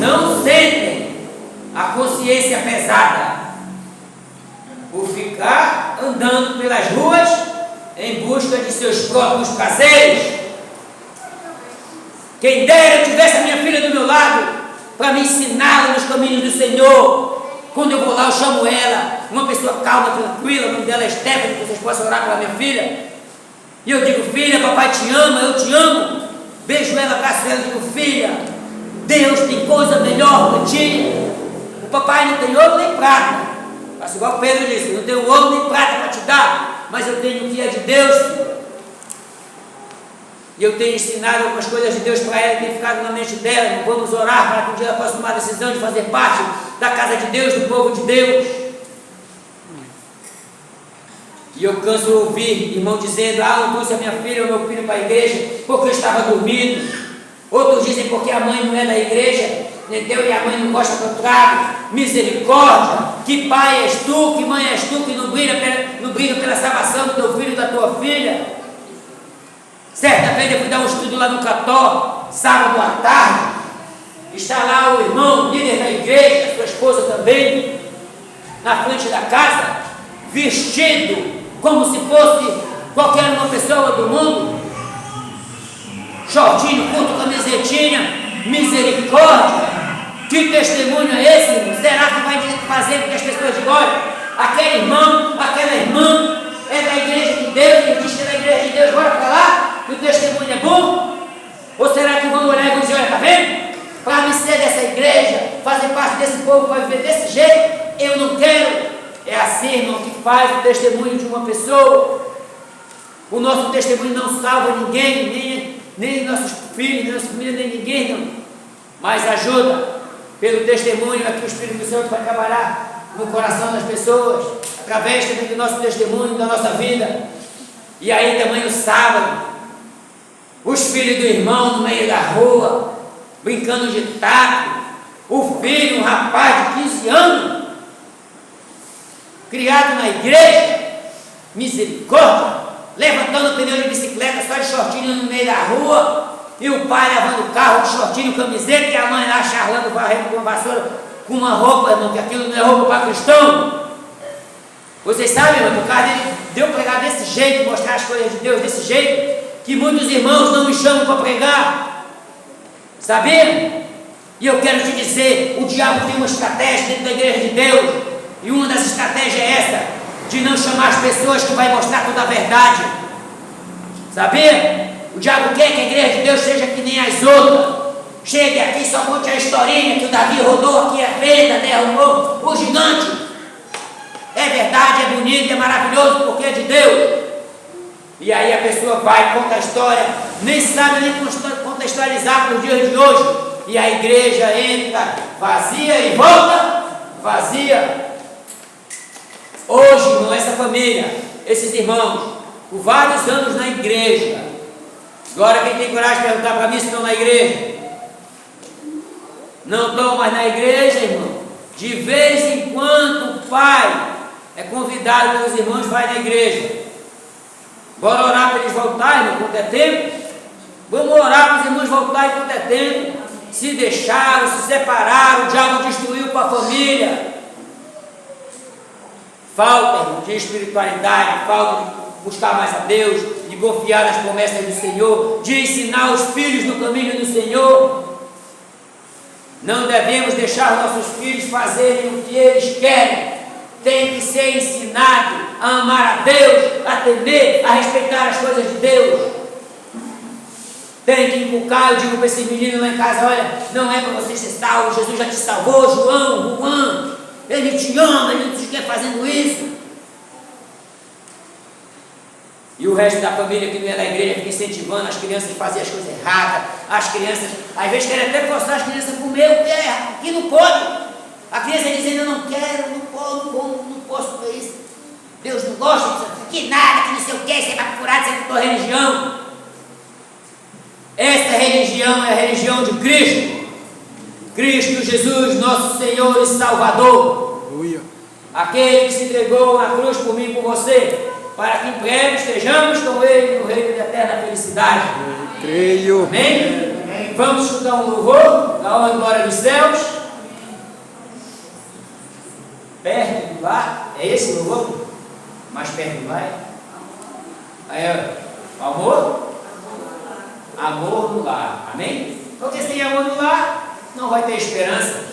Não sentem a consciência pesada por ficar andando pelas ruas em busca de seus próprios prazeres. Quem dera eu tivesse a minha filha do meu lado para me ensiná-la nos caminhos do Senhor. Quando eu vou lá, eu chamo ela, uma pessoa calma, tranquila, o nome dela é Stephanie, que vocês possam orar pela minha filha. E eu digo, filha, papai te ama, eu te amo. Beijo ela, abraço ela, digo, filha, Deus tem coisa melhor para ti. O papai não tem ouro nem prata. Faço igual Pedro disse, não tenho ouro nem prata para te dar, mas eu tenho o que é de Deus, filha. E eu tenho ensinado algumas coisas de Deus para ela, tem ficado na mente dela. Vamos orar para que um dia ela possa tomar a decisão de fazer parte da casa de Deus, do povo de Deus. E eu canso de ouvir irmão dizendo, não trouxe a minha filha ou meu filho para a igreja porque eu estava dormindo. Outros dizem porque a mãe não é da igreja, entendeu? E a mãe não gosta do trago. Misericórdia, que pai és tu, que mãe és tu, que não briga pela salvação do teu filho e da tua filha. Certa vez eu fui dar um estudo lá no Cató, sábado à tarde. Está lá o irmão, líder da igreja, sua esposa também, na frente da casa, vestido como se fosse qualquer uma pessoa do mundo, shortinho, curto, camisetinha. Misericórdia, que testemunho é esse, irmão? Será que vai fazer com que as pessoas digam, olha, aquele irmão, aquela irmã é da igreja de Deus, ele diz que é da igreja de Deus, bora para lá? Que o testemunho é bom? Ou será que vão olhar e vão dizer, olha, está vendo? Para me ser dessa igreja, fazer parte desse povo, para viver desse jeito, eu não quero. É assim, irmão, que faz o testemunho de uma pessoa. O nosso testemunho não salva ninguém, nem nossos filhos, nem nossa família, nem ninguém, não. Mas ajuda. Pelo testemunho é que o Espírito Santo vai trabalhar no coração das pessoas, através também do nosso testemunho, da nossa vida. E aí também o sábado, os filhos do irmão no meio da rua, brincando de taco, o filho, um rapaz de 15 anos, criado na igreja, misericórdia, levantando o pneu de bicicleta só de shortinho no meio da rua, e o pai levando o carro de shortinho, camiseta, e a mãe lá charlando, varrendo com uma vassoura, com uma roupa, irmão, que aquilo não é roupa para cristão. Vocês sabem, irmão, por causa de eu pregar desse jeito, mostrar as coisas de Deus desse jeito, que muitos irmãos não me chamam para pregar. Sabia? E eu quero te dizer, o diabo tem uma estratégia dentro da igreja de Deus, e uma das estratégias é essa, de não chamar as pessoas que vai mostrar toda a verdade. Sabia? O diabo quer que a igreja de Deus seja que nem as outras. Chegue aqui, só conte a historinha que o Davi rodou aqui a fenda, derrubou o gigante. É verdade, é bonito, é maravilhoso, porque é de Deus. E aí a pessoa vai, conta a história, nem sabe nem contextualizar para os dias de hoje. E a igreja entra vazia e volta vazia. Hoje, irmão, essa família, esses irmãos, por vários anos na igreja. Agora quem tem coragem de perguntar para mim se estão na igreja? Não estão mais na igreja, irmão. De vez em quando o pai é convidado pelos irmãos e vai na igreja. Bora orar para eles voltarem, irmão, quanto é tempo? Vamos orar para os irmãos voltarem quanto é tempo. Se deixaram, se separaram, o diabo destruiu com a família. Falta, irmão, de espiritualidade, falta de buscar mais a Deus, de confiar nas promessas do Senhor, de ensinar os filhos no caminho do Senhor. Não devemos deixar nossos filhos fazerem o que eles querem. Tem que ser ensinado a amar a Deus, a temer, a respeitar as coisas de Deus. Tem que inculcar, eu digo para esses meninos lá em casa, olha, não é para você ser salvo, Jesus já te salvou, João, Juan, Ele te ama, Ele não te quer fazendo isso. E o resto da família que não é da igreja fica incentivando as crianças a fazer as coisas erradas. As crianças, às vezes, querem até forçar as crianças a comer o que é errado, que não pode. A criança dizendo, eu não quero, não posso comer isso. Deus não gosta disso, que nada, que não sei o que, você vai procurar, você é tua religião. Essa religião é a religião de Cristo. Cristo Jesus, nosso Senhor e Salvador. Aquele que se entregou na cruz por mim e por você, para que em breve estejamos com Ele no reino da eterna felicidade. Creio. Amém? Vamos escutar um louvor da honra e glória dos céus. Perto do lar. É esse o louvor? Mais perto do lar. Aí, amor? Amor no lar. Amém? Porque sem amor no lar, não vai ter esperança.